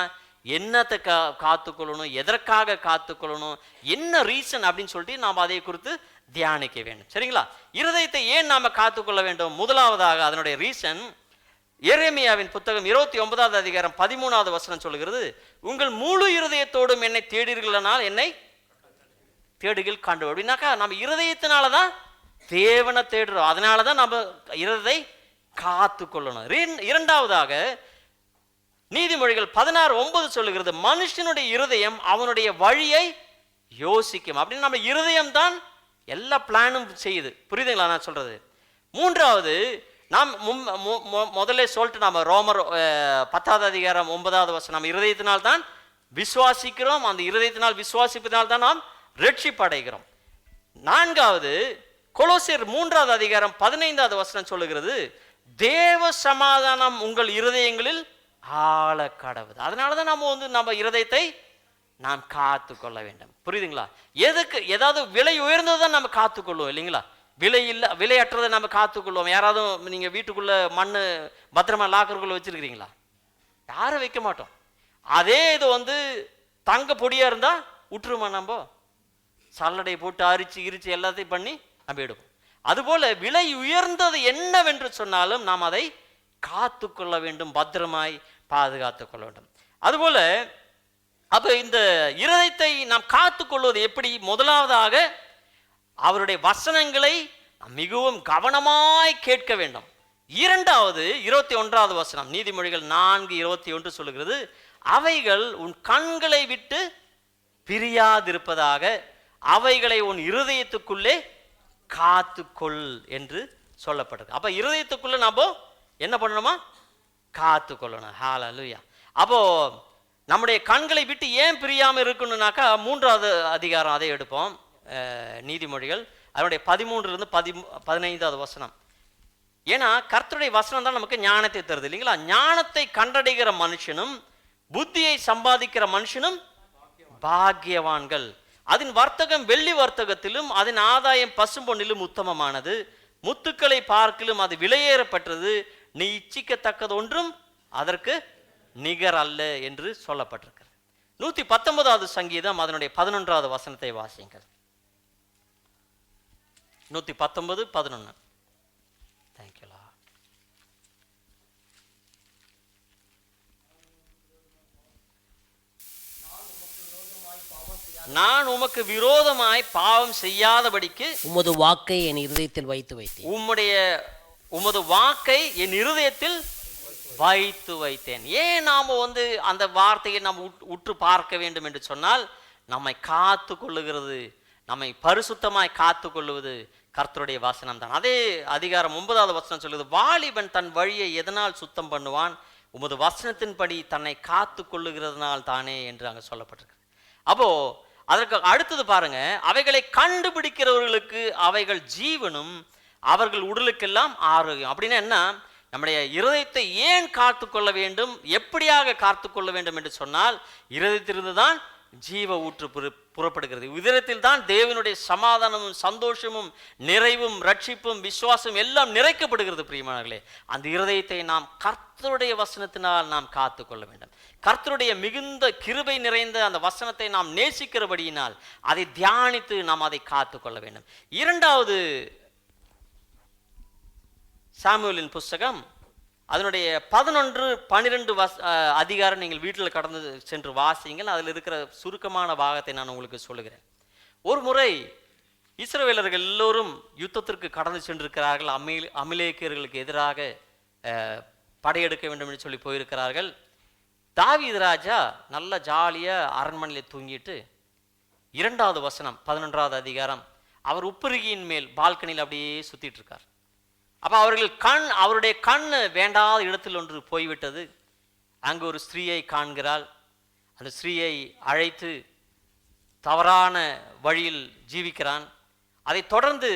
என்னத்தை காத்துக்கொள்ளணும், எதற்காக காத்துக்கொள்ளணும், என்ன ரீசன் அப்படின்னு சொல்லிட்டு நாம் அதை குறித்து தியானிக்க வேண்டும், சரிங்களா? இருதயத்தை ஏன் நாம காத்துக்கொள்ள வேண்டும்? முதலாவதாக அதனுடைய ரீசன் எரேமியாவின் புத்தகம் 29வது அதிகாரம் 13வது வசனம் சொல்லுகிறது, உங்கள் முழு இருதயத்தோடும் என்னை தேடீர்களானால் என்னை தேடுகள் கண்டு. அப்படின்னாக்கா நம்ம இருதயத்தினாலதான் தேவனை தேடுறோம், அதனாலதான் நம்ம இருதயத்தை காத்து கொள்ளணும். இரண்டாவதாக நீதிமொழிகள் 16:9 சொல்லுகிறது, மனுஷனுடைய இருதயம் அவனுடைய வழியை யோசிக்கும். அப்படின்னு நம்ம இருதயம் தான் எல்லா பிளானும் செய்யுது. புரியுதுங்களா நான் சொல்றது? மூன்றாவது, நாம் முதல்ல சொல்லிட்டு நாம ரோமர் 10வது அதிகாரம் 9வது வசனம், நம்ம இருதயத்தினால் தான் விசுவாசிக்கிறோம், அந்த இருதயத்தினால் விசுவாசிப்பதனால் தான் நாம் ரட்சிப்படைகிறோம். நான்காவது, கொலோசியர் 3வது அதிகாரம் 15வது வசனம் சொல்லுகிறது, தேவ சமாதானம் உங்கள் இருதயங்களில் ஆழ கடவுது. அதனாலதான் நம்ம இருதயத்தை நாம் காத்து கொள்ள வேண்டும். புரியுதுங்களா? எதுக்கு? ஏதாவது விலை உயர்ந்ததான் நம்ம காத்துக்கொள்வோம் இல்லைங்களா? விலையற்றதை நம்ம காத்துக்கொள்வோம். யாராவது நீங்க வீட்டுக்குள்ள மண்ணு பத்திரமா லாக்கருக்குள்ள வச்சிருக்கிறீங்களா? யாரும் வைக்க மாட்டோம். அதே இது தங்க பொடியா இருந்தா விட்டுருமா? நம்ம சல்லடை போட்டு அரிச்சு கிரிச்சு எல்லாத்தையும் பண்ணி நம்ம எடுப்போம். அதுபோல விலை உயர்ந்தது என்னவென்று சொன்னாலும் நாம் அதை காத்து கொள்ள வேண்டும், பத்திரமாய் பாதுகாத்து கொள்ள வேண்டும். அதுபோல அப்ப இந்த இருதயத்தை நாம் காத்து கொள்வது எப்படி? முதலாவதாக அவருடைய வசனங்களை மிகவும் கவனமாய் கேட்க வேண்டும். இரண்டாவது 21வது வசனம், நீதிமொழிகள் 4:21 சொல்லுகிறது, அவைகள் உன் கண்களை விட்டு பிரியாதிருப்பதாக அவைகளை உன் இருதயத்துக்குள்ளே காத்துக்கொள் என்று சொல்லப்படுது. அப்ப இருதயத்துக்குள்ள நாம என்ன பண்ணணுமா? காத்து கொள்ளணும். ஹல்லேலூயா. அப்போ நம்முடைய கண்களை விட்டு ஏன் பிரியாம இருக்கணும்னாக்கா 3வது அதிகாரம் அதை எடுப்போம், நீதிமொழிகள் அதனுடைய 13லிருந்து 15வது வசனம். ஏன்னா கர்த்தருடைய வசனம் தான் நமக்கு ஞானத்தை தருது இல்லைங்களா? ஞானத்தை கண்டடைகிற மனுஷனும் புத்தியை சம்பாதிக்கிற மனுஷனும் பாக்கியவான்கள். அதன் வர்த்தகம் வெள்ளி வர்த்தகத்திலும் அதன் ஆதாயம் பசும்பொன்னிலும் உத்தமமானது. முத்துக்களை பார்க்கிலும் அது விலையேறப்பட்டது. நீ இச்சிக்கத்தக்கது ஒன்றும் அதற்கு நிகர் அல்ல என்று சொல்லப்பட்டிருக்கிறது. 119வது சங்கீதம் அதனுடைய 11வது வசனத்தை வாசியுங்கள். 119:11. Thank you Lord. நான் உமக்கு விரோதமாய் பாவம் செய்யாதபடிக்கு உமது வாக்கை என் இருதயத்தில் வைத்து வைத்தேன். உமது வாக்கை என் இருதயத்தில் வைத்து வைத்தேன். ஏன் நாம அந்த வார்த்தையை நாம் உற்று பார்க்க வேண்டும் என்று சொன்னால், நம்மை காத்து கொள்ளுகிறது, நம்மை பரிசுத்தமாய் காத்து கொள்ளுவது கர்த்தருடைய வசனம் தான். அதே அதிகாரம் 9வது வசனம் சொல்லுது, வாலிபன் தன் வழியை எதனால் சுத்தம் பண்ணுவான்? உமது வசனத்தின்படி தன்னை காத்து கொள்ளுகிறதுனால் தானே என்று அங்கே சொல்லப்பட்டிருக்கு. அப்போ அதற்கு அடுத்தது பாருங்க, அவைகளை கண்டுபிடிக்கிறவர்களுக்கு அவைகள் ஜீவனும் அவர்கள் உடலுக்கெல்லாம் ஆரோக்கியம். அப்படின்னா என்ன? நம்முடைய இருதயத்தை ஏன் காத்து கொள்ள வேண்டும், எப்படியாக காத்து கொள்ள வேண்டும் என்று சொன்னால், இருதயத்திலிருந்து தான் ஜீவ ஊற்று புறப்படுகிறது. இதயத்தில் தான் தேவனுடைய சமாதானமும் சந்தோஷமும் நிறைவும் ரட்சிப்பும் விசுவாசம் எல்லாம் நிறைக்கப்படுகிறது. பிரியமானவர்களே, அந்த இருதயத்தை நாம் கர்த்தருடைய வசனத்தினால் நாம் காத்து கொள்ள வேண்டும். கர்த்தருடைய மிகுந்த கிருபை நிறைந்த அந்த வசனத்தை நாம் நேசிக்கிறபடியினால் அதை தியானித்து நாம் அதை காத்து கொள்ள வேண்டும். இரண்டாவது சாமுவேலின் புஸ்தகம் அதனுடைய 11-12 அதிகாரம் நீங்கள் வீட்டில் கடந்து சென்று வாசிங்கள். அதில் இருக்கிற சுருக்கமான பாகத்தை நான் உங்களுக்கு சொல்லுகிறேன். ஒரு முறை இஸ்ரவேலர்கள் எல்லோரும் யுத்தத்திற்கு கடந்து சென்றிருக்கிறார்கள். அமிலேக்கியர்களுக்கு எதிராக படையெடுக்க வேண்டும் என்று சொல்லி போயிருக்கிறார்கள். தாவீது ராஜா நல்ல ஜாலியாக அரண்மனையில் தூங்கிட்டு 2வது வசனம் 11வது அதிகாரம் அவர் உப்பருகியின் மேல் பால்கனியில் அப்படியே சுற்றிட்டு இருக்கார். அப்போ அவருடைய கண் வேண்டாத இடத்தில் ஒன்று போய்விட்டது. அங்கு ஒரு ஸ்திரீயை காண்கிறாள். அந்த ஸ்திரீயை அழைத்து தவறான வழியில் ஜீவிக்கிறான். அதை தொடர்ந்து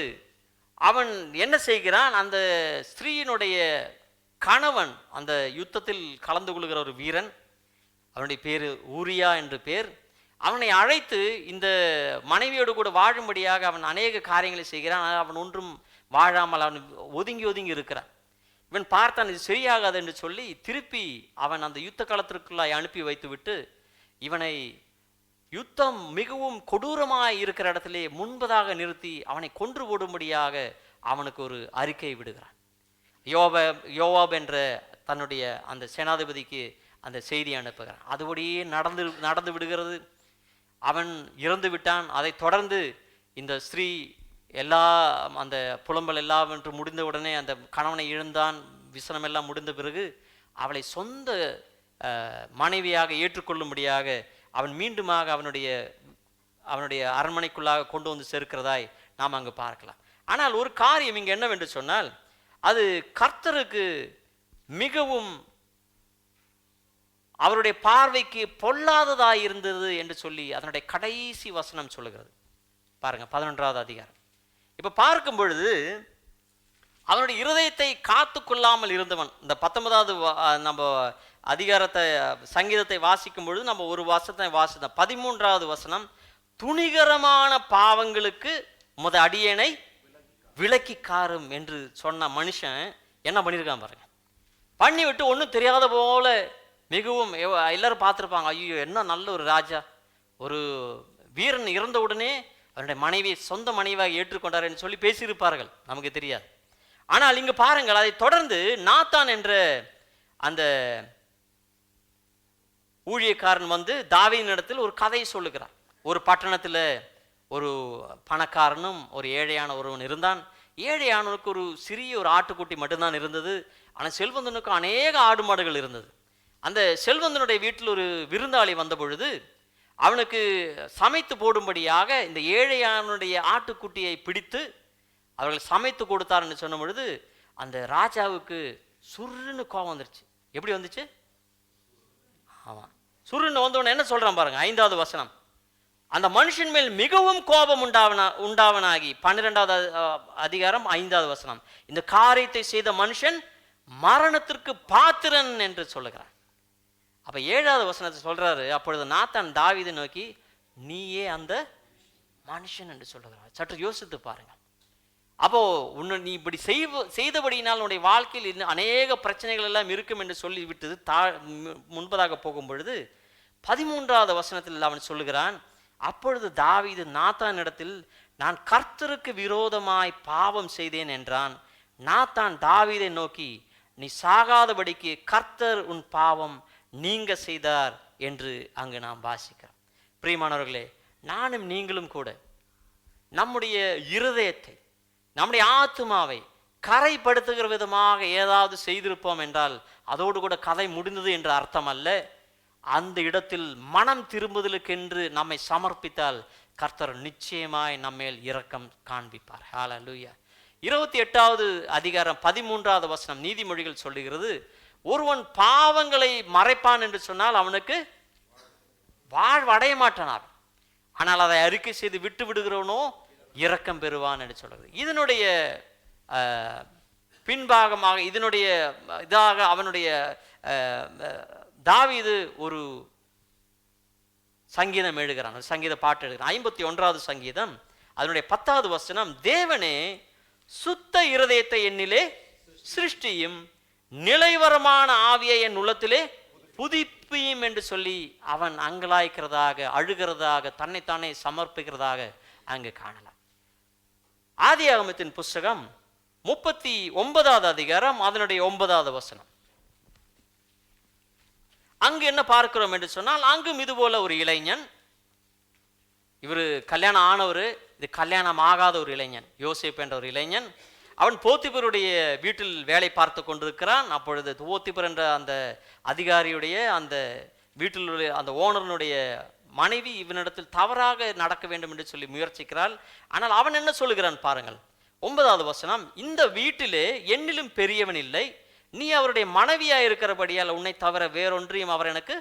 அவன் என்ன செய்கிறான், அந்த ஸ்திரீயினுடைய கணவன், அந்த யுத்தத்தில் கலந்து கொள்கிற ஒரு வீரன், அவனுடைய பேர் ஊரியா என்று பேர், அவனை அழைத்து இந்த மனைவியோடு கூட வாழும்படியாக அவன் அநேக காரியங்களை செய்கிறான். அவன் ஒன்றும் வாழாமல் அவன் ஒதுங்கி இருக்கிறான். இவன் பார்த்தான், இது சரியாகாது என்று சொல்லி திருப்பி அவன் அந்த யுத்த காலத்திற்குள்ளாய் அனுப்பி வைத்து விட்டு இவனை யுத்தம் மிகவும் கொடூரமாய் இருக்கிற இடத்திலே முன்பதாக நிறுத்தி அவனை கொன்று போடும்படியாக அவனுக்கு ஒரு அறிக்கை விடுகிறான். யோவாப் என்ற தன்னுடைய அந்த சேனாதிபதிக்கு அந்த செய்தி அனுப்புகிறான். அதுபடியே நடந்து விடுகிறது. அவன் இறந்து விட்டான். அதை தொடர்ந்து இந்த ஸ்திரீ அந்த புலம்பல் எல்லாம் என்று முடிந்த உடனே அந்த கணவனை இழந்தான். விசனம் எல்லாம் முடிந்த பிறகு அவளை சொந்த மனைவியாக ஏற்றுக்கொள்ளும்படியாக அவன் மீண்டுமாக அவனுடைய அரண்மனைக்குள்ளாக கொண்டு வந்து சேர்க்கிறதாய் நாம் அங்கு பார்க்கலாம். ஆனால் ஒரு காரியம் இங்கு என்னவென்று சொன்னால், அது கர்த்தருக்கு மிகவும் அவருடைய பார்வைக்கு பொல்லாததாய் இருந்தது என்று சொல்லி அதனுடைய கடைசி வசனம் சொல்லுகிறது. பாருங்க, 11வது அதிகாரம். இப்ப பார்க்கும் பொழுது அவனுடைய இருதயத்தை காத்து கொள்ளாமல் இருந்தவன், இந்த 19வது நம்ம அதிகாரத்தை சங்கீதத்தை வாசிக்கும் பொழுது நம்ம ஒரு வசனத்தை வாசித்தோம். 13வது வசனம், துணிகரமான பாவங்களுக்கு அடியேனை விலக்கி காரும் என்று சொன்ன மனுஷன் என்ன பண்ணியிருக்கான் பாருங்க. பண்ணிவிட்டு ஒன்றும் தெரியாத போல மிகவும் எல்லாரும் பார்த்துருப்பாங்க, ஐயோ என்ன நல்ல ஒரு ராஜா, ஒரு வீரன் இறந்த உடனே அவருடைய மனைவியை சொந்த மனைவியாக ஏற்றுக்கொண்டார் என்று சொல்லி பேசியிருப்பார்கள், நமக்கு தெரியாது. ஆனால் இங்கு பாருங்கள், அதை தொடர்ந்து நாத்தான் என்ற அந்த ஊழியக்காரன் வந்து தாவீதினிடத்தில் ஒரு கதையை சொல்லுகிறார். ஒரு பட்டணத்தில் ஒரு பணக்காரனும் ஒரு ஏழையான ஒருவன் இருந்தான். ஏழையானவனுக்கு ஒரு சிறிய ஒரு ஆட்டுக்குட்டி மட்டும்தான் இருந்தது. ஆனால் செல்வந்தனுக்கு அநேக ஆடு மாடுகள் இருந்தது. அந்த செல்வந்தனுடைய வீட்டில் ஒரு விருந்தாளி வந்த பொழுது அவனுக்கு சமைத்து போடும்படியாக இந்த ஏழையானுடைய ஆட்டுக்குட்டியை பிடித்து அவர்கள் சமைத்து கொடுத்தாருன்னு சொன்ன பொழுது அந்த ராஜாவுக்கு சுருன்னு கோபம் வந்துருச்சு. எப்படி வந்துச்சு? ஆமாம், சுருன்னு வந்தவன என்ன சொல்றான் பாருங்க, 5வது வசனம். அந்த மனுஷன் மேல் மிகவும் கோபம் உண்டாவனாகி 12வது அதிகாரம் 5வது வசனம், இந்த காரியத்தை செய்த மனுஷன் மரணத்திற்கு பாத்திரன் என்று சொல்லுகிறான். அப்ப 7வது வசனத்தை சொல்றாரு, அப்பொழுது நாத்தான் தாவீதை நோக்கி நீயே அந்த மனுஷன் என்று சொல்லுகிறார். சற்று யோசித்து பாருங்க. அப்போ நீ இப்படி செய்தபடியினால் உன்னுடைய வாழ்க்கையில் இன்னும் அநேக பிரச்சனைகள் எல்லாம் இருக்கும் என்று சொல்லி விட்டது முன்பதாக போகும் பொழுது 13வது வசனத்தில் அவன் சொல்லுகிறான், அப்பொழுது தாவீது நாத்தான் இடத்தில் நான் கர்த்தருக்கு விரோதமாய் பாவம் செய்தேன் என்றான். நாத்தான் தாவீதை நோக்கி நீ சாகாதபடிக்கு கர்த்தர் உன் பாவம் நீங்க செய்தார் என்று அங்கு நாம் வாசிக்கிறோம். பிரியமானவர்களே, நானும் நீங்களும் கூட நம்முடைய இருதயத்தை, நம்முடைய ஆத்துமாவை கரைப்படுத்துகிற விதமாக ஏதாவது செய்திருப்போம் என்றால் அதோடு கூட கதை முடிந்தது என்று அர்த்தம் அல்ல. அந்த இடத்தில் மனம் திரும்புதலுக்கென்று நம்மை சமர்ப்பித்தால் கர்த்தர் நிச்சயமாய் நம்மேல் இரக்கம் காண்பிப்பார். ஹல்லேலூயா. 28வது அதிகாரம் 13வது வசனம் நீதிமொழிகள் சொல்லுகிறது, ஒருவன் பாவங்களை மறைப்பான் என்று சொன்னால் அவனுக்கு வாழ்வடைய மாட்டானார், ஆனால் அதை அறிக்கை செய்து விட்டு விடுகிறவனோ இரக்கம் பெறுவான் என்று சொல்கிறது. இதனுடைய பின்பாகமாக இதனுடைய இதாக அவனுடைய தாவீது ஒரு சங்கீதம் எழுதுகிறான், சங்கீத பாட்டு எழுதுகிறான். 51வது சங்கீதம் அதனுடைய 10வது வசனம், தேவனே சுத்த இருதயத்தை என்னிலே சிருஷ்டியும், நிலைவரமான ஆவியை என் உள்ளத்திலே புதுப்பியும் என்று சொல்லி அவன் அங்கலாய்க்கிறதாக, அழுகிறதாக, தன்னைத்தானே சமர்ப்பிக்கிறதாக அங்கு காணலாம். ஆதியாகமத்தின் புஸ்தகம் 39வது அதிகாரம் அதனுடைய 9வது வசனம். அங்கு என்ன பார்க்கிறோம் என்று சொன்னால், அங்கும் இது போல ஒரு இளைஞன், இவர் கல்யாணம் ஆனவர், இது கல்யாணம் ஆகாத ஒரு இளைஞன், யோசேப்பு என்ற ஒரு இளைஞன். அவன் போத்திபருடைய வீட்டில் வேலை பார்த்து கொண்டிருக்கிறான். அப்பொழுது போத்திபர் என்ற அந்த அதிகாரியுடைய அந்த வீட்டில் அந்த ஓனருடைய மனைவி இவனிடத்தில் தவறாக நடக்க வேண்டும் என்று சொல்லி முயற்சிக்கிறாள். ஆனால் அவன் என்ன சொல்லுகிறான் பாருங்கள், 9வது வசனம், இந்த வீட்டிலே என்னிலும் பெரியவன் இல்லை, நீ அவருடைய மனைவியாக இருக்கிறபடியால் உன்னை தவிர வேறொன்றையும் அவர் எனக்கு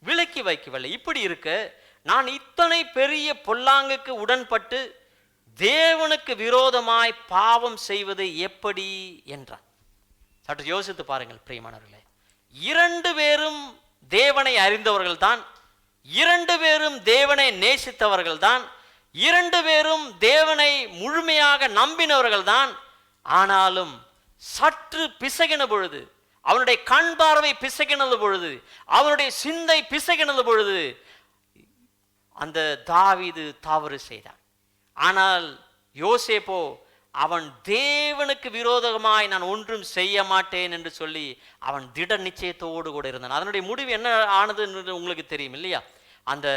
விலக்கி வைக்கவில்லை. இப்படி இருக்க நான் இத்தனை பெரிய பொல்லாங்குக்கு உடன்பட்டு தேவனுக்கு விரோதமாய் பாவம் செய்வது எப்படி என்றான். சற்று யோசித்து பாருங்கள் பிரியமானவர்களே, 2 பேரும் தேவனை அறிந்தவர்கள் தான், 2 பேரும் தேவனை நேசித்தவர்கள் தான், 2 பேரும் தேவனை முழுமையாக நம்பினவர்கள் தான். ஆனாலும் சற்று பிசகின பொழுது, அவனுடைய கண் பார்வை பிசகினது பொழுது, அவனுடைய சிந்தை பிசகினது பொழுது அந்த தாவீது தவறு செய்தான். ஆனால் யோசேப்போ அவன் தேவனுக்கு விரோதமாய் நான் ஒன்றும் செய்ய மாட்டேன் என்று சொல்லி அவன் திட நிச்சயத்தோடு கூட இருந்தான். அதனுடைய முடிவு என்ன ஆனது என்று உங்களுக்கு தெரியும் இல்லையா? அந்த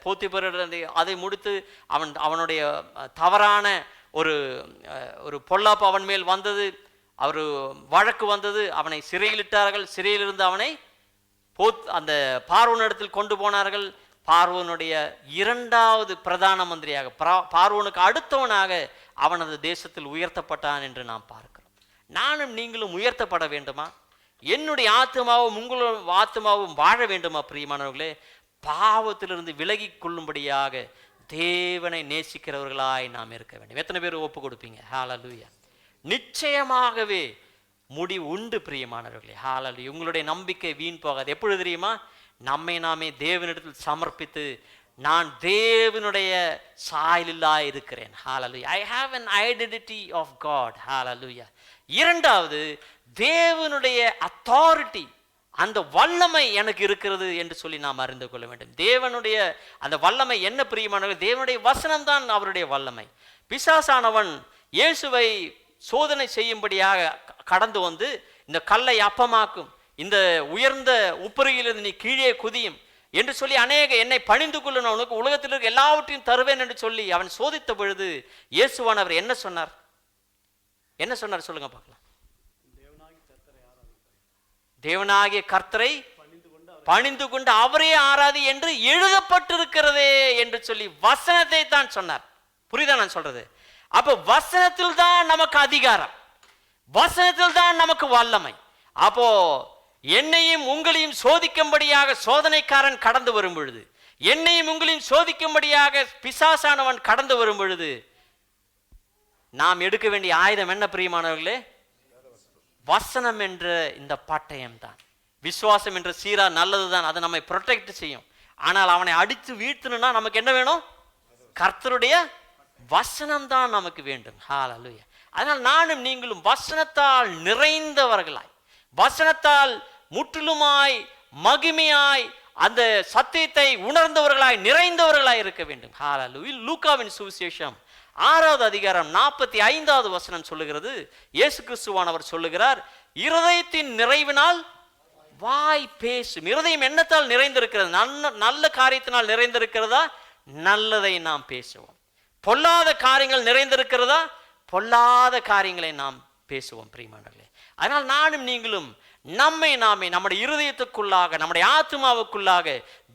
போத்திபர் அதை முடித்து அவனுடைய தவறான ஒரு பொல்லாப்பு அவன் மேல் வந்தது, அவர் வழக்கு வந்தது, அவனை சிறையிலிட்டார்கள். சிறையிலிருந்து அவனை அந்த பார்வோனிடத்தில் கொண்டு போனார்கள். பார்வோனுடைய 2வது பிரதான மந்திரியாக, பார்வோனுக்கு அடுத்தவனாக அவன் அந்த தேசத்தில் உயர்த்தப்பட்டான் என்று நாம் பார்க்கிறோம். நானும் நீங்களும் உயர்த்தப்பட வேண்டுமா? என்னுடைய ஆத்மாவும் உங்களோட ஆத்மாவும் வாழ வேண்டுமா? பிரியமானவர்களே, பாவத்திலிருந்து விலகி கொள்ளும்படியாக தேவனை நேசிக்கிறவர்களாய் நாம் இருக்க வேண்டும். எத்தனை பேர் ஒப்பு கொடுப்பீங்க? ஹல்லேலூயா. நிச்சயமாகவே முடிவு உண்டு பிரியமானவர்களே. ஹல்லேலூயா. உங்களுடைய நம்பிக்கை வீண் போகாது. எப்பொழுது தெரியுமா? நம்மை நாமே தேவனிடத்தில் சமர்ப்பித்து, நான் தேவனுடைய சாயலில்லா இருக்கிறேன். ஹல்லேலூயா. I have an identity of God. ஹல்லேலூயா. 2வது, தேவனுடைய அத்தாரிட்டி, அந்த வல்லமை எனக்கு இருக்கிறது என்று சொல்லி நாம் அறிந்து கொள்ள வேண்டும். தேவனுடைய அந்த வல்லமை என்ன பிரியமானவர்கள்? தேவனுடைய வசனம் தான் அவருடைய வல்லமை. பிசாசானவன் இயேசுவை சோதனை செய்யும்படியாக கடந்து வந்து இந்த கல்லை அப்பமாக்கும், இந்த உயர்ந்த உப்பரியிலிருந்து நீ கீழே குதியும் என்று சொல்லி என்னை பணிந்து கொள்ளணும், உனக்கு உலகத்தில் இருக்க எல்லாவற்றையும் தருவேன் என்று சொல்லி அவன் சோதித்த பொழுது இயேசுவானவர் என்ன சொன்னார்? என்ன சொன்னார் சொல்லுங்க பார்க்கலாம். தேவனாகிய கர்த்தரை பணிந்து கொண்டு அவரே ஆராதி என்று எழுதப்பட்டிருக்கிறதே என்று சொல்லி வசனத்தை தான் சொன்னார். புரியுதா நான் சொல்றது? அப்ப வசனத்தில் தான் நமக்கு அதிகாரம், வசனத்தில் தான் நமக்கு வல்லமை. அப்போ என்னையும் உங்களையும் சோதிக்கும்படியாக சோதனைக்காரன் கடந்து வரும் பொழுது, என்னையும் உங்களையும் சோதிக்கும்படியாக பிசாசானவன் கடந்து வரும் பொழுது நாம் எடுக்க வேண்டிய ஆயுதம் என்ன பிரியமானவர்களே? வசனம் என்ற இந்த பட்டயம் தான். விசுவாசம் என்ற சீரா நல்லதுதான், அது நம்மை ப்ரொடெக்ட் செய்யும். ஆனால் அவனை அடித்து வீழ்த்தணும்னா நமக்கு என்ன வேணும்? கர்த்தருடைய வசனம் தான் நமக்கு வேண்டும். ஹல்லேலூயா. அதனால் நானும் நீங்களும் வசனத்தால் நிறைந்தவர்களாய், வசனத்தால் முற்றிலுமாய் மகிமையாய் அந்த சத்தியத்தை உணர்ந்தவர்களாய் நிறைந்தவர்களாய் இருக்க வேண்டும். ஹல்லேலூயா. லூக்காவின் சுவிசேஷம் 6வது அதிகாரம் 45வது வசனம் சொல்லுகிறது, இயேசு கிறிஸ்துவானவர் சொல்லுகிறார், இருதயத்தின் நிறைவினால் வாய் பேசும். இருதயம் என்னத்தால் நிறைந்திருக்கிறது? நல்ல காரியத்தினால் நிறைந்திருக்கிறதா? நல்லதை நாம் பேசுவோம். பொல்லாத காரியங்கள் நிறைந்திருக்கிறதா? பொல்லாத காரியங்களை நாம் பேசுவோம் பிரியமானவர்களே. அதனால் நானும் நீங்களும் நம்மை நாமே நம்முடைய இருதயத்துக்குள்ளாக, நம்முடைய ஆத்மாவுக்குள்ளாக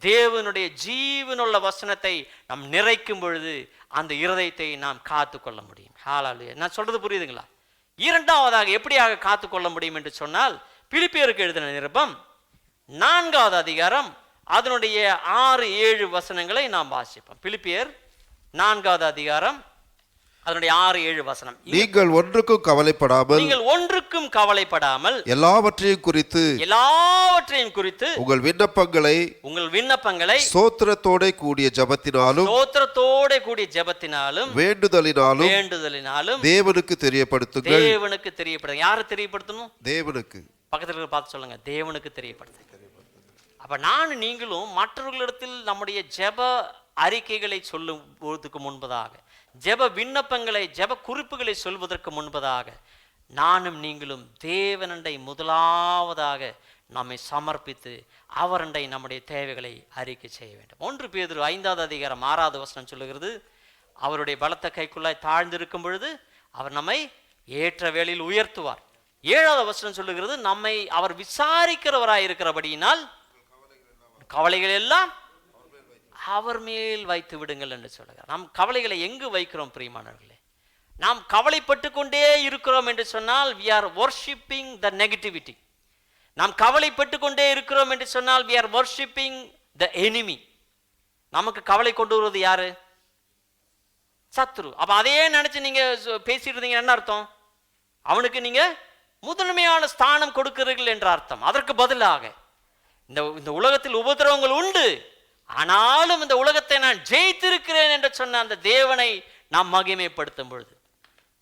தேவனுடைய ஜீவனுள்ள வசனத்தை நாம் நிறைக்கும் பொழுது அந்த இருதயத்தை நாம் காத்து கொள்ள முடியும். ஹல்லேலூயா. நான் சொல்றது புரியுதுங்களா? 2வதாக எப்படியாக காத்து கொள்ள முடியும் என்று சொன்னால், பிலிப்பியருக்கு எழுதின நிருபம் 4வது அதிகாரம் அதனுடைய 6-7 வசனங்களை நாம் வாசிப்போம். பிலிப்பியர் 4வது அதிகாரம் அதனுடைய 6-7 வசனம். நீங்கள் ஒன்றுக்கும் கவலைப்படாமல் நீங்கள் ஒன்றுக்கும் கவலைப்படாமல் எல்லாவற்றையும் குறித்து உங்கள் விண்ணப்பங்களை ஸ்தோத்திரத்தோட கூடிய ஜெபத்தினாலும் வேண்டுதலினாலும் தேவனுக்கு தெரியப்படுத்துங்கள். யாரு தெரியப்படுத்தணும்? தேவனுக்கு. பக்கத்துல பார்த்து சொல்லுங்க, தேவனுக்கு தெரியப்படுத்து. அப்ப நானும் நீங்களும் மற்றவர்களிடத்தில் நம்முடைய ஜெப அறிக்கைகளை சொல்லுவதற்கு முன்பதாக, ஜெப விண்ணப்பங்களை, ஜெப குறிப்புகளை சொல்வதற்கு முன்பதாக, நானும் நீங்களும் தேவனண்டை முதலாவதாக நம்மை சமர்ப்பித்து அவரண்டை நம்முடைய தேவைகளை அறிக்கை செய்ய வேண்டும். 1 பேதுரு 5வது அதிகாரம் 6வது வசனம் சொல்லுகிறது, அவருடைய பலத்த கைக்குள்ளாய் தாழ்ந்திருக்கும் பொழுது அவர் நம்மை ஏற்ற வேளையில் உயர்த்துவார். 7வது வசனம் சொல்லுகிறது, நம்மை அவர் விசாரிக்கிறவராய் இருக்கிறபடியினால் கவலைகள் எல்லாம் அவர் மேல் வைத்து விடுங்கள் என்று சொல்லுகிறார். நாம் கவலைகளை எங்கு வைக்கிறோம் பிரியமானவர்களே? நாம் கவலைப்பட்டு கொண்டே இருக்கிறோம் என்று சொன்னால் we are worshipping the negativity. நாம் கவலைப்பட்டு கொண்டே இருக்கிறோம் என்று சொன்னால் we are worshipping the enemy. நமக்கு கவலை கொண்டு வருவது யாரு? சத்துரு. அப்ப அதையே நினைச்சு நீங்க பேசிட்டு இருந்தீங்க, என்ன அர்த்தம்? அவனுக்கு நீங்க முதன்மையான ஸ்தானம் கொடுக்கிறீர்கள் என்ற அர்த்தம். அதற்கு பதிலாக இந்த உலகத்தில் உபத்திரவங்கள் உண்டு, ஆனாலும் இந்த உலகத்தை நான் ஜெயித்திருக்கிறேன் என்று சொன்ன அந்த தேவனை நாம் மகிமைப்படுத்தும் பொழுது,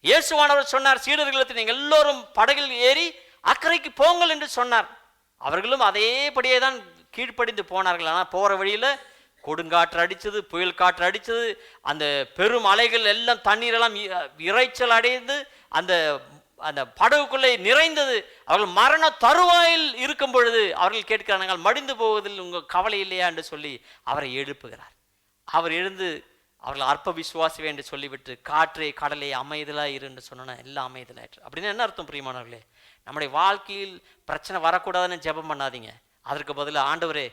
இயேசுவானவர் சொன்னார், சீடர்களுக்கு நீங்கள் எல்லோரும் படகில் ஏறி அக்கறைக்கு போங்கள் என்று சொன்னார். அவர்களும் அதேபடியே தான் கீழ்ப்படிந்து போனார்கள். ஆனால் போற வழியில கொடுங்காற்று அடிச்சது, புயல் காற்று அடிச்சது, அந்த பெரும் அலைகள் எல்லாம் தண்ணீரெல்லாம் இறைச்சல் அடைந்து அந்த அந்த படகுக்குள்ளே நிறைந்தது. அவர்கள் மரண தருவாயில் இருக்கும் பொழுது அவர்கள் கேட்கிறார்கள், மடிந்து போவதில் உங்கள் கவலை இல்லையா என்று சொல்லி அவரை எழுப்புகிறார். அவர் எழுந்து அவர்கள் அற்ப விசுவாசிவே என்று சொல்லிவிட்டு, காற்றே கடலே அமைதலாக இரு என்று சொன்னா எல்லாம் அமைதலாயிற்று. அப்படின்னு என்ன அர்த்தம் பிரியமானவர்களே? நம்முடைய வாழ்க்கையில் பிரச்சனை வரக்கூடாதுன்னு ஜெபம் பண்ணாதீங்க. அதற்கு பதிலாக, ஆண்டவரே,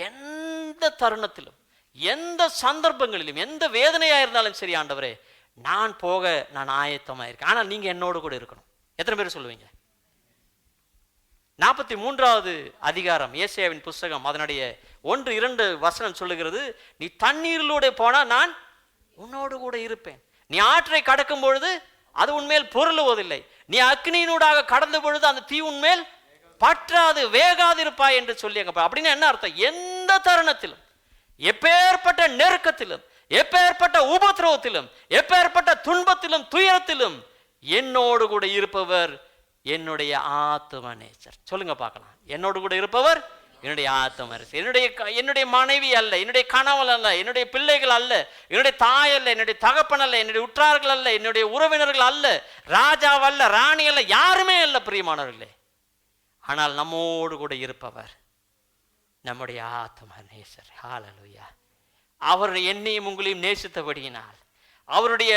எந்த தருணத்திலும், எந்த சந்தர்ப்பங்களிலும், எந்த வேதனையாக இருந்தாலும் சரி ஆண்டவரே, நான் போக நான் ஆயத்தமாக இருக்கேன், ஆனால் நீங்கள் என்னோடு கூட இருக்கணும். எத்தனை பேர் சொல்லுவீங்க? 43வது அதிகாரம் ஏசாயாவின் புஸ்தகம் அதனுடைய 1-2 வசனம் சொல்லுகிறது, நீ தண்ணீரிலூടെ போனா நான் உன்னோடு கூட இருப்பேன், நீ ஆற்றை கடக்கும் பொழுது அது உன்மேல் பொருளுவதில்லை, நீ அக்னியினூடாக கடந்த பொழுது அந்த தீ உன்மேல் பற்றாது வேகாதிருப்பாய் என்று சொல்லி அங்க. அப்படின்னு என்ன அர்த்தம்? எந்த தருணத்திலும், எப்பேற்பட்ட நெருக்கத்திலும், எப்பேற்பட்ட உபத்திரவத்திலும், எப்பேற்பட்ட துன்பத்திலும், துயரத்திலும் என்னோடு கூட இருப்பவர் என்னுடைய ஆத்துமநேசர். சொல்லுங்க பார்க்கலாம். என்னோடு கூட இருப்பவர் என்னுடைய ஆத்துமநேசர். என்னுடைய மனைவி அல்ல, என்னுடைய கணவன் அல்ல, என்னுடைய பிள்ளைகள் அல்ல, என்னுடைய தாய் அல்ல, என்னுடைய தகப்பன் அல்ல, என்னுடைய உற்றார்கள் அல்ல, என்னுடைய உறவினர்கள் அல்ல, ராஜாவல்ல, ராணி அல்ல, யாருமே அல்ல பிரியமானவர்களே. ஆனால் நம்மோடு கூட இருப்பவர் நம்முடைய ஆத்துமநேசர். ஹல்லேலூயா. அவர் என்னையும் உங்களையும் நேசித்தபடியினால் அவருடைய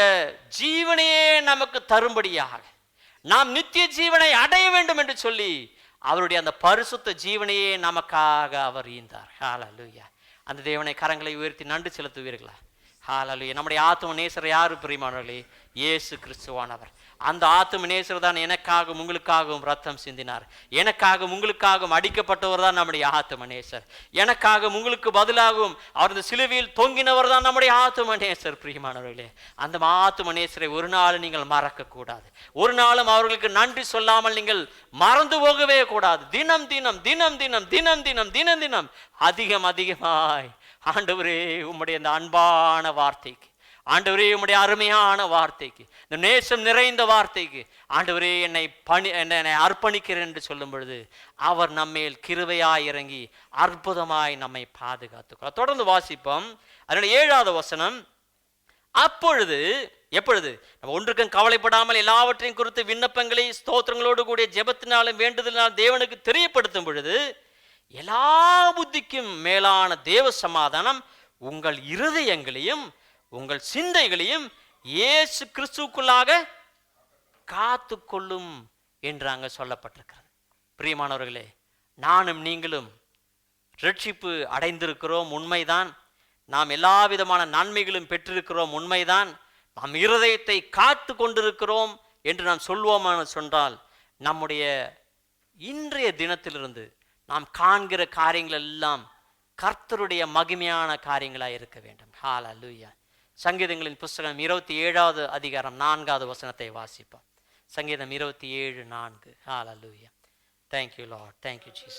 ஜீவனையே நமக்கு தரும்படியாக, நாம் நித்திய ஜீவனை அடைய வேண்டும் என்று சொல்லி அவருடைய அந்த பரிசுத்த ஜீவனையே நமக்காக அவர் ஈந்தார். ஹல்லேலூயா. அந்த தேவனை கரங்களை உயர்த்தி நன்றி செலுத்துவீர்களா? ஹல்லேலூயா. நம்முடைய ஆத்தும நேசர் யாரு பிரியமானவர்களே? இயேசு கிறிஸ்துவானவர். அந்த ஆத்தும நேசர் தான் எனக்காகவும் உங்களுக்காகவும் ரத்தம் சிந்தினார். எனக்காகவும் உங்களுக்காகவும் அடிக்கப்பட்டவர் தான் நம்முடைய ஆத்தும நேசர். எனக்காகவும் உங்களுக்கு பதிலாகவும் அவர் இந்த சிலுவையில் தொங்கினவர் தான் நம்முடைய ஆத்தும நேசர். பிரியமானவர்களே, அந்த ஆத்தும நேசரை ஒரு நாள் நீங்கள் மறக்க கூடாது. ஒரு நாளும் அவர்களுக்கு நன்றி சொல்லாமல் நீங்கள் மறந்து போகவே கூடாது. தினம் தினம் தினம் தினம் தினம் தினம் தினம் தினம் அதிகமாய், ஆண்டவரே உம்முடைய இந்த அன்பான வார்த்தைக்கு, ஆண்டவரே உம்முடைய அருமையான வார்த்தைக்கு, இந்த நேசம் நிறைந்த வார்த்தைக்கு ஆண்டவரே என்னை அர்ப்பணிக்கிறேன் என்று சொல்லும் பொழுது அவர் நம்மேல் கிருபையாய் இறங்கி அற்புதமாய் நம்மை பாதுகாத்துக்கிறார். தொடர்ந்து வாசிப்போம். அதனுடைய 7வது வசனம், அப்பொழுது, எப்பொழுது நம்ம ஒன்றுக்கும் கவலைப்படாமல் எல்லாவற்றையும் குறித்து விண்ணப்பங்களை ஸ்தோத்திரங்களோடு கூடிய ஜெபத்தினாலும் வேண்டுதலினாலும் தேவனுக்கு தெரியப்படுத்தும் பொழுது எல்லா புத்திக்கும் மேலான தேவ சமாதானம் உங்கள் இருதயங்களையும் உங்கள் சிந்தைகளையும் இயேசு கிறிஸ்துவுக்குள்ளாக காத்து கொள்ளும் என்று அங்கே சொல்லப்பட்டிருக்கிறது. பிரியமானவர்களே, நானும் நீங்களும் ரட்சிப்பு அடைந்திருக்கிறோம், உண்மைதான். நாம் எல்லா விதமான நன்மைகளும் பெற்றிருக்கிறோம், உண்மைதான். நாம் இருதயத்தை காத்து கொண்டிருக்கிறோம் என்று நாம் சொல்வோமான சொன்னால், நம்முடைய இன்றைய தினத்திலிருந்து நாம் காண்கிற காரியங்கள் எல்லாம் கர்த்தருடைய மகிமையான காரியங்களாக இருக்க வேண்டும். ஹல்லேலூயா. சங்கீதங்களின் புஸ்தகம் 27வது அதிகாரம் 4வது வசனத்தை வாசிப்போம். சங்கீதம் 27:4. ஹல்லேலூயா. Thank you Lord. Thank you Jesus.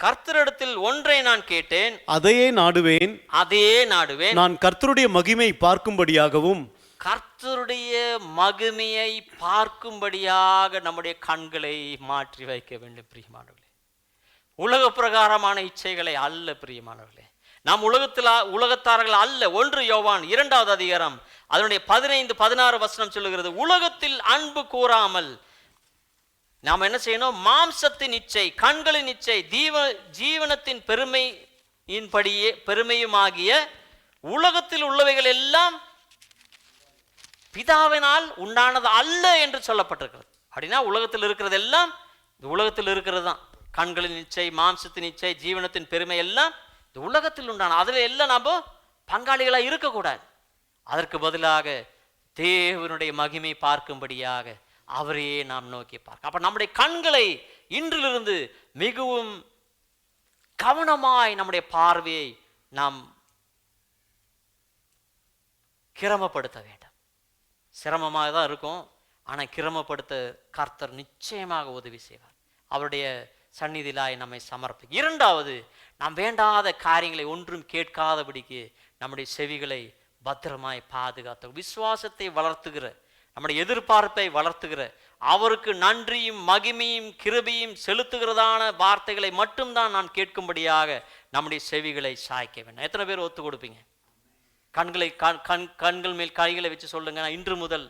கர்த்தரிடத்தில் ஒன்றை நான் கேட்டேன், அதையே நாடுவேன். நான் கர்த்தருடைய மகிமை பார்க்கும்படியாகவும். கர்த்தருடைய மகிமையை பார்க்கும்படியாக நம்முடைய கண்களை மாற்றி வைக்க வேண்டும் பிரியமானவர்களே. உலக பிரகாரமான இச்சைகளை அல்ல பிரியமானவர்களே. நாம் உலகத்தார்கள் அல்ல. 1 யோவான் 2வது அதிகாரம் அதனுடைய 15-16 வசனம் சொல்லுகிறது, உலகத்தில் அன்பு கூறாமல் நாம் என்ன செய்யணும்? மாம்சத்தின் இச்சை, கண்களின் இச்சை, ஜீவனத்தின் பெருமையுமாகிய உலகத்தில் உள்ளவைகள் எல்லாம் பிதாவினால் உண்டானது அல்ல என்று சொல்லப்பட்டிருக்கிறது. அப்படின்னா உலகத்தில் இருக்கிறது எல்லாம் இந்த உலகத்தில் இருக்கிறது தான். கண்களின் இச்சை, மாம்சத்தின் இச்சை, ஜீவனத்தின் பெருமை எல்லாம் இந்த உலகத்தில் உண்டான, அதில் எல்லாம் நாம் பங்காளிகளாக இருக்கக்கூடாது. அதற்கு பதிலாக தேவனுடைய மகிமை பார்க்கும்படியாக அவரையே நாம் நோக்கி பார்க்க. அப்ப நம்முடைய கண்களை இன்றிலிருந்து மிகவும் கவனமாய் நம்முடைய பார்வையை நாம் கிரமப்படுத்த வேண்டும். சிரமமாக தான் இருக்கும், ஆனால் கிரமப்படுத்த கர்த்தர் நிச்சயமாக உதவி செய்வார். அவருடைய சந்நிதியிலாய் நம்மை சமர்ப்பி. 2வது, நாம் வேண்டாத காரியங்களை ஒன்றும் கேட்காதபடிக்கு நம்முடைய செவிகளை பத்திரமாய் பாதுகாத்த, விசுவாசத்தை வளர்த்துகிற, நம்முடைய எதிர்பார்ப்பை வளர்த்துகிற, அவருக்கு நன்றியும் மகிமையும் கிருபையும் செலுத்துகிறதான வார்த்தைகளை மட்டும்தான் நான் கேட்கும்படியாக நம்முடைய செவிகளை சாய்க்க வேண்டும். எத்தனை பேர் ஒத்து கொடுப்பீங்க? கண்கள் மேல் கைகளை வச்சு சொல்லுங்க, நான் இன்று முதல்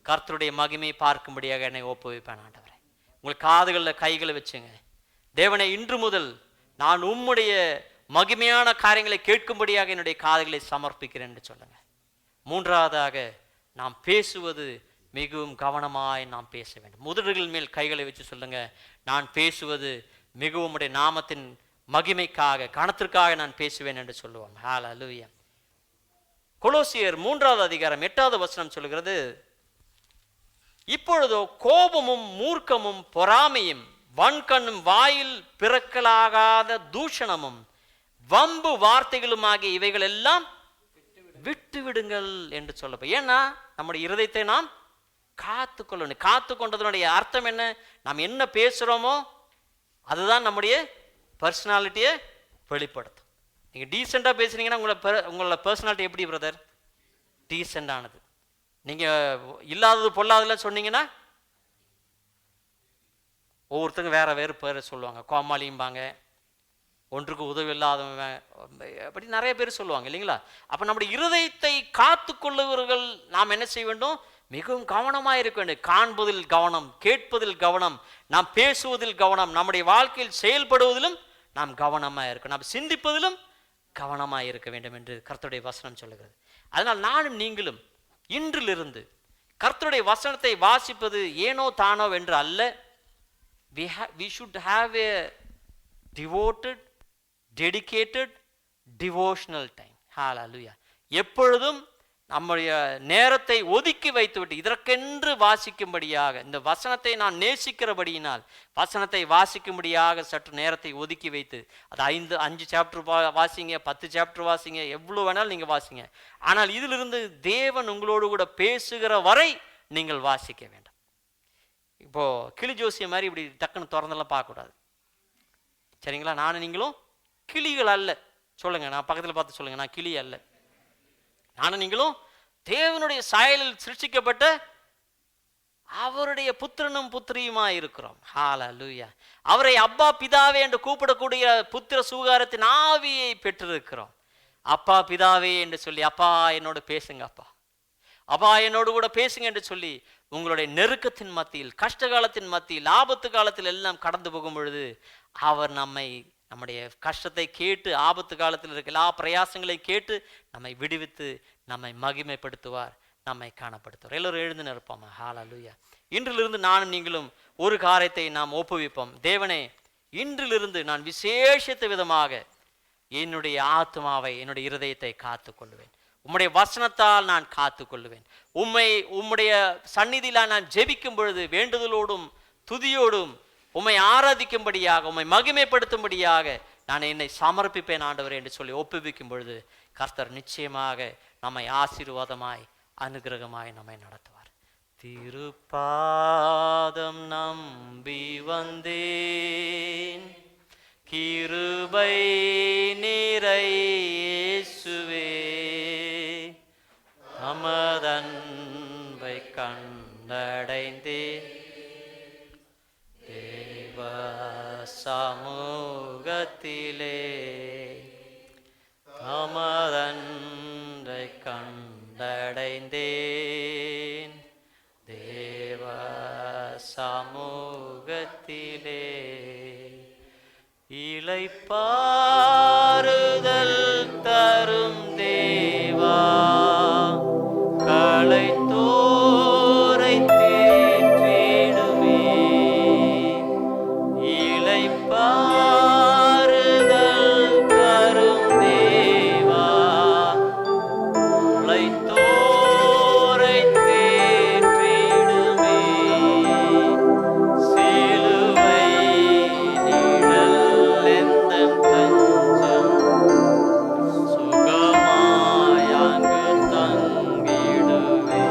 கர்த்தருடைய மகிமையை பார்க்கும்படியாக என்னை ஒப்புவிப்பேன் ஆண்டவரே. உங்கள் காதுகளில் கைகளை வச்சுங்க. தேவனை, இன்று முதல் நான் உம்முடைய மகிமையான காரியங்களை கேட்கும்படியாக என்னுடைய காதுகளை சமர்ப்பிக்கிறேன் என்று சொல்லுங்க. 3வதாக, நாம் பேசுவது மிகவும் கவனமாய் நாம் பேச வேண்டும். முதல்கள் மேல் கைகளை வச்சு சொல்லுங்க, நான் பேசுவது மிகவும் உடைய நாமத்தின் மகிமைக்காக, கனத்திற்காக நான் பேசுவேன் என்று சொல்லுவோம். ஹல்லேலூயா. கொலோசியர் 3வது அதிகாரம் 8வது வசனம் சொல்லுகிறது, இப்பொழுதோ கோபமும் மூர்க்கமும் பொறாமையும் வன்கண்ணும் வாயில் பிறக்கலாகாத தூஷணமும் வம்பு வார்த்தைகளுமாகிய இவைகள் எல்லாம் விட்டு விடுங்கள் என்று சொல்லப்ப. ஏன்னா நம்முடைய இருதயத்தை நாம் காத்துக்கொள்ளணும். காத்து கொண்டதனுடைய அர்த்தம் என்ன? நாம் என்ன பேசுகிறோமோ அதுதான் நம்முடைய பர்சனாலிட்டியை வெளிப்படுத்தும். நீங்கள் டீசெண்டாக பேசுனீங்கன்னா உங்களோட பர்சனாலிட்டி எப்படி பிரதர்? டீசெண்டானது. நீங்கள் இல்லாதது பொல்லாததுல சொன்னீங்கன்னா ஒவ்வொருத்தங்க வேறு பேர் சொல்லுவாங்க. கோமாளியும்பாங்க, ஒன்றுக்கு உதவி இல்லாதவங்க, அப்படி நிறைய பேர் சொல்லுவாங்க இல்லைங்களா? அப்போ நம்முடைய இருதயத்தை காத்து கொள்ளுவர்கள் நாம் என்ன செய்ய வேண்டும்? மிகவும் கவனமாக இருக்க வேண்டும். காண்பதில் கவனம், கேட்பதில் கவனம், நாம் பேசுவதில் கவனம், நம்முடைய வாழ்க்கையில் செயல்படுவதிலும் நாம் கவனமாக இருக்கணும், நாம் சிந்திப்பதிலும் கவனமாக இருக்க வேண்டும் என்று கர்த்தருடைய வசனம் சொல்லுகிறது. அதனால் நானும் நீங்களும் இன்றிலிருந்து கர்த்தருடைய வசனத்தை வாசிப்பது ஏனோ தானோ என்று அல்ல. we should have a dedicated devotional time. Hallelujah. எப்பொழுதும் நம்முடைய நேரத்தை ஒதுக்கி வைத்துவிட்டு இதற்கென்று வாசிக்கும்படியாக, இந்த வசனத்தை நான் நேசிக்கிறபடியினால் வசனத்தை வாசிக்கும்படியாக சற்று நேரத்தை ஒதுக்கி வைத்து, அது 5 சாப்டர் வாசிங்க, 10 சாப்டர் வாசிங்க, எவ்வளோ வேணாலும் நீங்கள் வாசிங்க. ஆனால் இதிலிருந்து தேவன் உங்களோடு கூட பேசுகிற வரை நீங்கள் வாசிக்க வேண்டும். இப்போது கிளி ஜோசிய மாதிரி இப்படி டக்குன்னு திறந்தெல்லாம் பார்க்கக்கூடாது, சரிங்களா? நானும் நீங்களும் கிளிகள் அல்ல. சொல்லுங்கள், நான் பக்கத்தில் பார்த்து சொல்லுங்கள், நான் கிளி அல்ல. நானும் நீங்களும் தேவனுடைய சாயலில் சிருஷ்டிக்கப்பட்ட அவருடைய புத்திரனும் புத்திரியுமாய் இருக்கிறோம். ஹல்லேலூயா. அவரை அப்பா பிதாவே என்று கூப்பிடக்கூடிய புத்திர சுகாரத்தின் ஆவியை பெற்றிருக்கிறோம். அப்பா பிதாவே என்று சொல்லி, அப்பா என்னோடு பேசுங்க, அப்பா என்னோடு கூட பேசுங்க என்று சொல்லி உங்களுடைய நெருக்கத்தின் மத்தியில், கஷ்டகாலத்தின் மத்தியில், ஆபத்து காலத்தில் எல்லாம் கடந்து போகும் பொழுது அவர் நம்முடைய கஷ்டத்தை கேட்டு, ஆபத்து காலத்தில் இருக்க எல்லா பிரயாசங்களை கேட்டு நம்மை விடுவித்து நம்மை மகிமைப்படுத்துவார், நம்மை காணப்படுத்துவார். எல்லோரும் எழுந்து நிற்போம். ஹல்லேலூயா. இன்றிலிருந்து நானும் நீங்களும் ஒரு காரியத்தை நாம் ஒப்புவிப்போம். தேவனே, இன்றிலிருந்து நான் விசேஷித்த விதமாக என்னுடைய ஆத்மாவை, என்னுடைய இருதயத்தை காத்து கொள்ளுவேன். உம்முடைய வசனத்தால் நான் காத்து கொள்ளுவேன். உம்முடைய சந்நிதியில் நான் ஜெபிக்கும் பொழுது வேண்டுதலோடும் துதியோடும் உம்மை ஆராதிக்கும்படியாக, உம்மை மகிமைப்படுத்தும்படியாக நான் என்னை சமர்ப்பிப்பேன் ஆண்டவரே என்று சொல்லி ஒப்புவிக்கும் பொழுது கர்த்தர் நிச்சயமாக நம்மை ஆசீர்வாதமாய் அனுகிரகமாய் நம்மை நடத்துவார். திருப்பாதம் நம்பி வந்தேன், கிருபை நிறை இயேசுவே, தமதன்பை கண்டடைந்தேன், தேவ சமூகத்திலே தமதன்பை கண்டடைந்தேன், தேவ சமூகத்திலே இளைப்பாறுதல் தரும் தேவா, களைத்தோரை தேற்றிடுமே, இளைப்பாறுதல் தரும் தேவா, களைத்தோரை தேற்றிடுமே, சிலுவை நிழல் எந்தன் தஞ்சம், சுகமாய் அங்கு தங்கிடுவே,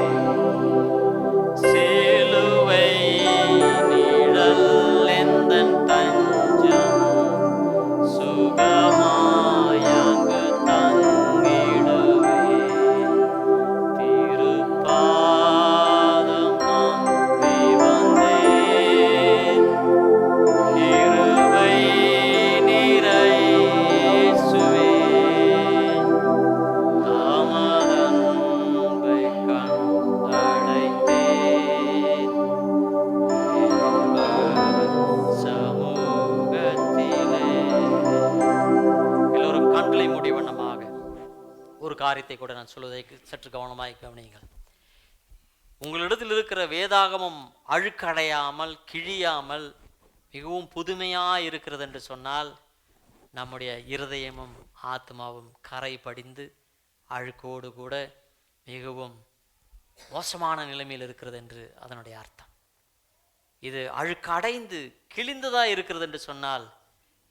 சிலுவை நிழல் எந்தன் தஞ்சம், சுகமாய் அங்கு தங்கிடுவே, திருப்பாதம் நம்பி வந்தேன், கிருபை நிறை இயேசுவே, தாமதன்பை கண்டடைந்தேன், தேவ சமூகத்திலே. எல்லோரும் கண்களை மூடி வண்ணமாக ஒரு காரியத்தை கூட நான் சொல்வதை சற்று கவனமாய் கவனியுங்கள். உங்களிடத்தில் இருக்கிற வேதாகமம் அழுக்கடையாமல் கிழியாமல் மிகவும் புதுமையாக இருக்கிறது என்று சொன்னால், நம்முடைய இருதயமும் ஆத்மாவும் கரை படிந்து அழுக்கோடு கூட மிகவும் மோசமான நிலைமையில் இருக்கிறது என்று அதனுடைய அர்த்தம். இது அழுக்கடைந்து கிழிந்ததாக இருக்கிறது என்று சொன்னால்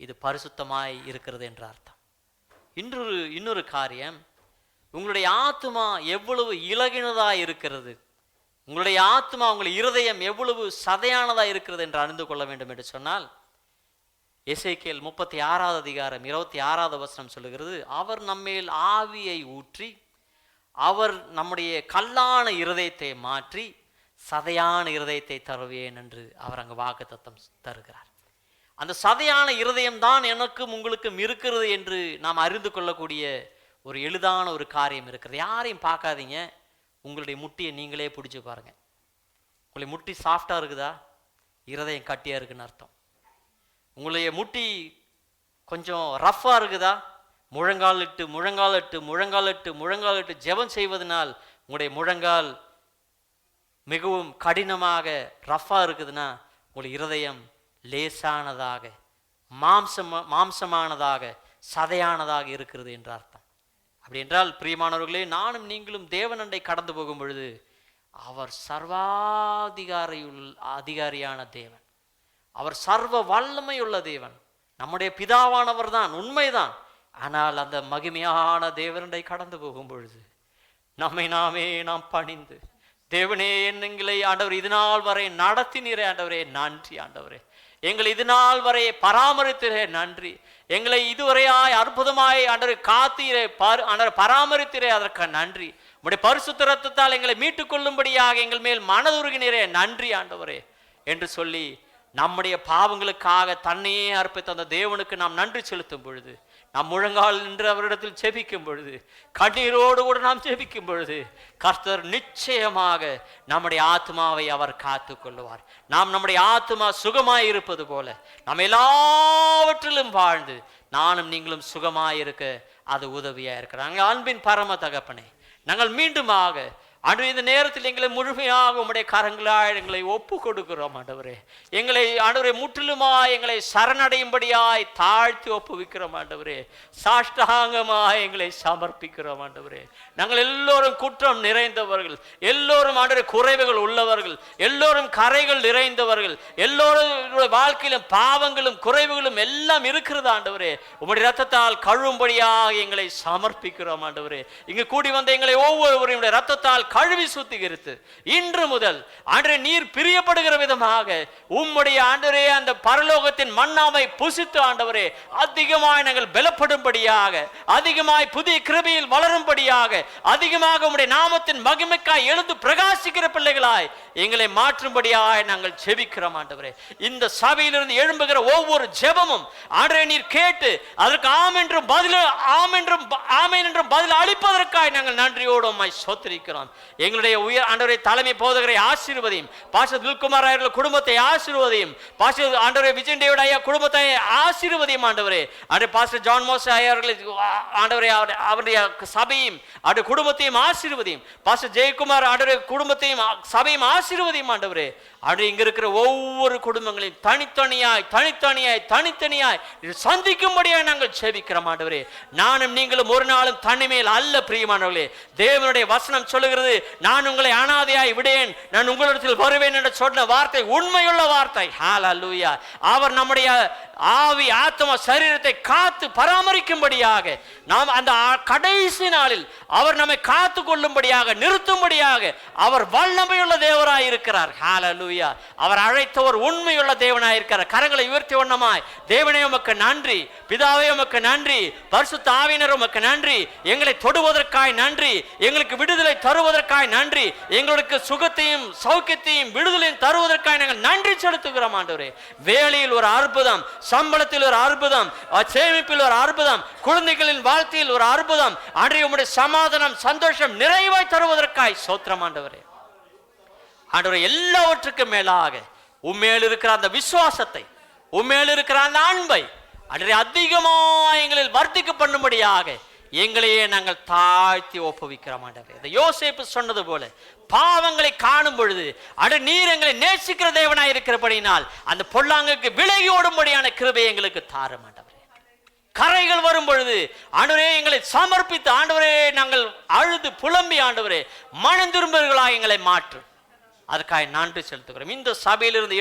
இது பரிசுத்தமாய் இருக்கிறது என்ற அர்த்தம். இன்னொரு காரியம், உங்களுடைய ஆத்மா எவ்வளவு இலகினதாக இருக்கிறது, உங்களுடைய ஆத்மா உங்களுடைய இருதயம் எவ்வளவு சதையானதாக இருக்கிறது என்று அறிந்து கொள்ள வேண்டும் என்று சொன்னால், எசேக்கியேல் 36வது அதிகாரம் 26வது வசனம் சொல்லுகிறது, அவர் நம்மேல் ஆவியை ஊற்றி அவர் நம்முடைய கல்லான இருதயத்தை மாற்றி சதையான இருதயத்தை தருவேன் என்று அவர் அங்கு வாக்குத்தத்தம் தருகிறார். அந்த சதையான இருதயம்தான் எனக்கும் உங்களுக்கும் இருக்கிறது என்று நாம் அறிந்து கொள்ளக்கூடிய ஒரு எளிதான ஒரு காரியம் இருக்கிறது. யாரையும் பார்க்காதீங்க, உங்களுடைய முட்டியை நீங்களே பிடிச்சி பாருங்க. உங்களுடைய முட்டி சாஃப்டாக இருக்குதா, இருதயம் கட்டியாக இருக்குன்னு அர்த்தம். உங்களுடைய முட்டி கொஞ்சம் ரஃப்பாக இருக்குதா, முழங்காலிட்டு ஜெபம் செய்வதனால் உங்களுடைய முழங்கால் மிகவும் கடினமாக ரஃப்பாக இருக்குதுன்னா உங்களுடைய இருதயம் லேசானதாக மாம்சமானதாக சதையானதாக இருக்கிறது என்ற அர்த்தம். அப்படி என்றால் பிரியமானவர்களே, நானும் நீங்களும் தேவனண்டை கடந்து போகும் பொழுது அவர் அதிகாரியான தேவன், அவர் சர்வ வல்லமையுள்ள தேவன், நம்முடைய பிதாவானவர் தான், உண்மைதான். ஆனால் அந்த மகிமையான தேவனண்டை கடந்து போகும் பொழுது நம்மை நாம் பணிந்து, தேவனே எங்களை ஆண்டவர் இது நாள் வரை நடத்தினீரே ஆண்டவரே நன்றி, ஆண்டவரே எங்களை இது நாள் வரை பராமரித்தீரே நன்றி, எங்களை இதுவரையாய் அற்புதமாய் ஆண்டவரே காத்தீரே பராமரித்தீரே அதற்கு நன்றி, உம்முடைய பரிசுத்த இரத்தத்தால் எங்களை மீட்டுக் கொள்ளும்படியாக எங்கள் மேல் மனதுருகினீரே நன்றி ஆண்டவரே என்று சொல்லி நம்முடைய பாவங்களுக்காக தன்னையே அர்ப்பித்த அந்த தேவனுக்கு நாம் நன்றி செலுத்தும் பொழுது, நாம் முழங்கால் நின்று அவரிடத்தில் ஜெபிக்கும் பொழுது, கண்ணீரோடு கூட நாம் ஜெபிக்கும் பொழுது, கர்த்தர் நிச்சயமாக நம்முடைய ஆத்மாவை அவர் காத்து கொள்ளுவார். நாம் நம்முடைய ஆத்மா சுகமாய் இருப்பது போல நாம் எல்லாவற்றிலும் வாழ்ந்து நானும் நீங்களும் சுகமாயிருக்க அது உதவியா இருக்கிறாங்க. அன்பின் பரம தகப்பனே, நாங்கள் மீண்டுமாக ஆண்டவரே, இந்த நேரத்தில் எங்களை முழுமையாக உம்முடைய கரங்களாய் எங்களை ஒப்பு கொடுக்கிறோம் ஆண்டவரே. எங்களை ஆண்டவரே முற்றிலுமாய் எங்களை சரணடையும்படியாய் தாழ்த்தி ஒப்புவிக்கிறோம் ஆண்டவரே. சாஷ்டாங்கமாய் எங்களை சமர்ப்பிக்கிறோம் ஆண்டவரே. நாங்கள் எல்லோரும் குற்றம் நிறைந்தவர்கள், எல்லோரும் ஆண்டவரே குறைவுகள் உள்ளவர்கள், எல்லோரும் கரைகள் நிறைந்தவர்கள், எல்லோரும் வாழ்க்கையிலும் பாவங்களும் குறைவுகளும் எல்லாம் இருக்கிறது ஆண்டவரே. உம்முடைய இரத்தத்தால் கழுவும்படியாக எங்களை சமர்ப்பிக்கிறோம் ஆண்டவரே. இங்கு கூடி வந்த எங்களை ஒவ்வொருவரையும் இரத்தத்தால் கழுவி சுத்திகரித்து இன்று முதல் ஆண்டவரே நீர் பிரியப்படுகிற விதமாக உம்முடைய ஆண்டவரே அந்த பரலோகத்தின் மன்னாவை புசித்து ஆண்டவரே அதிகமாய் நாங்கள் பலப்படும்படியாக, அதிகமாய் புதிய கிருபையில் வளரும்படியாக, அதிகமாக உம்முடைய நாமத்தின் மகிமைக்காய் எழுந்து பிரகாசிக்கிற பிள்ளைகளாய் எங்களை மாற்றும்படியாய் நாங்கள் ஜெபிக்கிறோம் ஆண்டவரே. இந்த சபையிலிருந்து எழும்புகிற ஒவ்வொரு ஜெபமும் ஆண்டவரே நீர் கேட்டு அதற்கு ஆம் என்றும் ஆமென் என்றும் பதில் அளிப்பதற்காய் நாங்கள் நன்றியோடு உம்மை ஸ்தோத்திரிக்கிறோம். எங்களுடைய ஆண்டவரே தலைமை போதகரை ஆசீர்வதியும், பாஸ்டர் துல்குமார் அவர்கள் குடும்பத்தை ஆசீர்வதியும், பாஸ்டர் ஆண்டவரே விஜய் டேவிட் ஐயா குடும்பத்தை ஆசீர்வதியும் ஆண்டவரே. ஆண்டவரே பாஸ்டர் ஜான் மோஸ் ஐயா அவர்களை ஆண்டவரே அவருடைய சபையும் அவருடைய குடும்பத்தையும் ஆசீர்வதியும், பாஸ்டர் ஜெயக்குமார் ஆண்டவரே குடும்பத்தையும் சபையும் ஆசீர்வதியும் ஆண்டவரே. ஆண்டவரே இங்க இருக்கிற ஒவ்வொரு குடும்பங்களையும் தனித்தனியாய் சந்திக்கும்படியாய் நாங்கள் ஜெபிக்கிறோம் ஆண்டவரே. நானும் நீங்களும் ஒரு நாளும் தனிமையில் அல்ல பிரியமானவர்களே. தேவனுடைய வசனம் சொல்லுகிறது, நான் உங்களை அனாதையாய் விடேன், நான் உங்களிடத்தில் வருவேன் என்று சொன்ன வார்த்தை உண்மையுள்ள வார்த்தை. ஹல்லேலூயா. அவர் நம்முடைய ஆவி ஆத்மா சரீரத்தை காத்து பராமரிக்கும்படியாக, நாம் அந்த கடைசி நாளில் அவர் நம்மை காத்து கொள்ளும்படியாக நிறுத்தும்படியாக அவர் வல்லமையுள்ள தேவராய் இருக்கிறார். ஹல்லேலூயா. அவர் அழைத்தவர் உண்மையுள்ள தேவனாய் இருக்கிறார். கரங்களை உயர்த்தி வண்ணமாய் தேவனே உமக்கு நன்றி, பிதாவே உமக்கு நன்றி, பரிசுத்த ஆவியானவரே உமக்கு நன்றி, எங்களை தொடுவதற்காய் நன்றி, எங்களுக்கு விடுதலை தருவதற்காய் நன்றி, எங்களுக்கு சுகத்தையும் சௌக்கியத்தையும் விடுதலையும் தருவதற்காய் நாங்கள் நன்றி செலுத்துகிறோம் ஆண்டவரே. வேலையில் ஒரு அற்புதம், சம்பளத்தில் ஒரு அற்புதம், சேமிப்பில் ஒரு அற்புதம், குழந்தைகளின் வாழ்க்கையில் ஒரு அற்புதம், ஆண்டவரே உம்முடைய சமாதானம் சந்தோஷம் நிறைவாய் தருவதற்காய் ஸ்தோத்திரம் ஆண்டவரே. ஆண்டவரே எல்லாவற்றுக்கும் மேலாக உம்மேல் இருக்கிற அந்த விசுவாசத்தை, உம்மேல் இருக்கிற அந்த அன்பை ஆண்டவரே அதிகமாக எங்களில் வர்த்திக்க பண்ணும்படியாக எங்களையே நாங்கள் தாழ்த்தி ஒப்புவிக்கிறோம் ஆண்டவரே. இந்த யோசேப்பு சொன்னது போல பாவங்களை காணும் பொழுது நீர் எங்களை நேசிக்கிற தேவனாய் இருக்கிறபடினால் அந்த பொல்லாங்குக்கு விலகி ஓடும்படியான கிருபை எங்களுக்கு தாரும் ஆண்டவரே. கரைகள் வரும் பொழுது ஆண்டவரே எங்களை சமர்ப்பித்து ஆண்டவரே நாங்கள் அழுது புலம்பி ஆண்டவரே மனம் திரும்புகிறவர்களாக எங்களை மாற்றும். அதற்காக நன்றி செலுத்துகிறோம். இந்த சபையிலிருந்து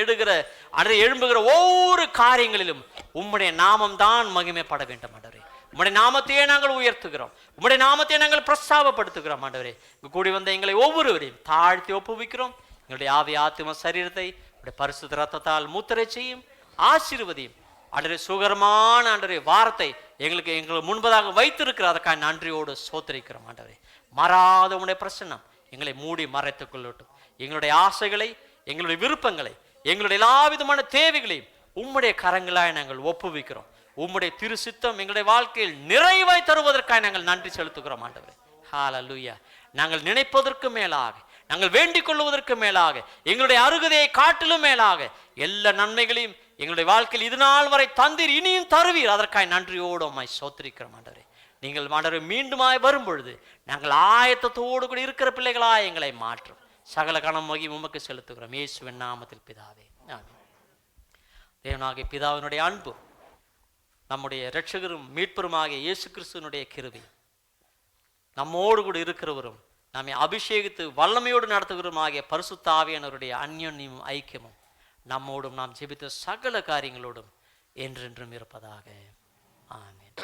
எழும்புகிற ஒவ்வொரு காரியங்களிலும் உம்முடைய நாமம் தான் மகிமைப்பட வேண்டும் ஆண்டவரே. உம்முடைய நாமத்தையே நாங்கள் உயர்த்துகிறோம், உம்முடைய நாமத்தையே நாங்கள் பிரஸ்தாபப்படுத்துகிறோம் ஆண்டவரே. கூடி வந்த எங்களை ஒவ்வொருவரையும் தாழ்த்தி ஒப்புவிக்கிறோம். எங்களுடைய ஆவி ஆத்தும சரீரத்தை உடைய பரிசுத்த ரத்தத்தால் மூத்தரை செய்யும், ஆசீர்வதியும் ஆண்டவரே. சுகரமான ஆண்டவரே வார்த்தை எங்களுக்கு முன்பதாக வைத்திருக்கிற அதற்காக நன்றியோடு ஸ்தோத்திரிக்கிறோம் ஆண்டவரே. மாறாத உம்முடைய பிரசன்னம் எங்களை மூடி மறைத்துக் கொள்ளட்டும். எங்களுடைய ஆசைகளை, எங்களுடைய விருப்பங்களை, எங்களுடைய எல்லா விதமான தேவைகளையும் உம்முடைய கரங்களாய் நாங்கள் ஒப்புவிக்கிறோம். உம்முடைய திரு சித்தம் எங்களுடைய வாழ்க்கையில் நிறைவாய் தருவதற்காக நாங்கள் நன்றி செலுத்துகிறோம் ஆண்டவரே. ஹல்லேலூயா. நாங்கள் நினைப்பதற்கு மேலாக, நாங்கள் வேண்டிக் கொள்வதற்கு மேலாக, எங்களுடைய அருகதையை காட்டிலும் மேலாக எல்லா நன்மைகளையும் எங்களுடைய வாழ்க்கையில் இது நாள் வரை தந்தீர், இனியும் தருவீர். அதற்காக நன்றியோடு உம்மை ஸ்தோத்திரிக்கிறோம் ஆண்டவரே. நீங்கள் ஆண்டவரே மீண்டுமாய் வரும் பொழுது நாங்கள் ஆயத்தத்தோடு கூட இருக்கிற பிள்ளைகளாய் எங்களை மாற்றும். சகல கணம் மகிமை உமக்கு செலுத்துகிறோம் இயேசுவின் நாமத்தில் பிதாவே, ஆமென். தேவனாகிய பிதாவினுடைய அன்பு, நம்முடைய இரட்சகரும் மீட்பருமாகிய இயேசு கிறிஸ்துவினுடைய கிருபை, நம்மோடு கூட இருக்கிறவரும் நம்மை அபிஷேகித்து வல்லமையோடு நடத்துகிறோமாகிய பரிசுத்த ஆவியானவருடைய அந்யோன்யமும் ஐக்கியமும் நம்மோடும் நாம் ஜெபித்த சகல காரியங்களோடும் என்றென்றும் இருப்பதாக. ஆமென்.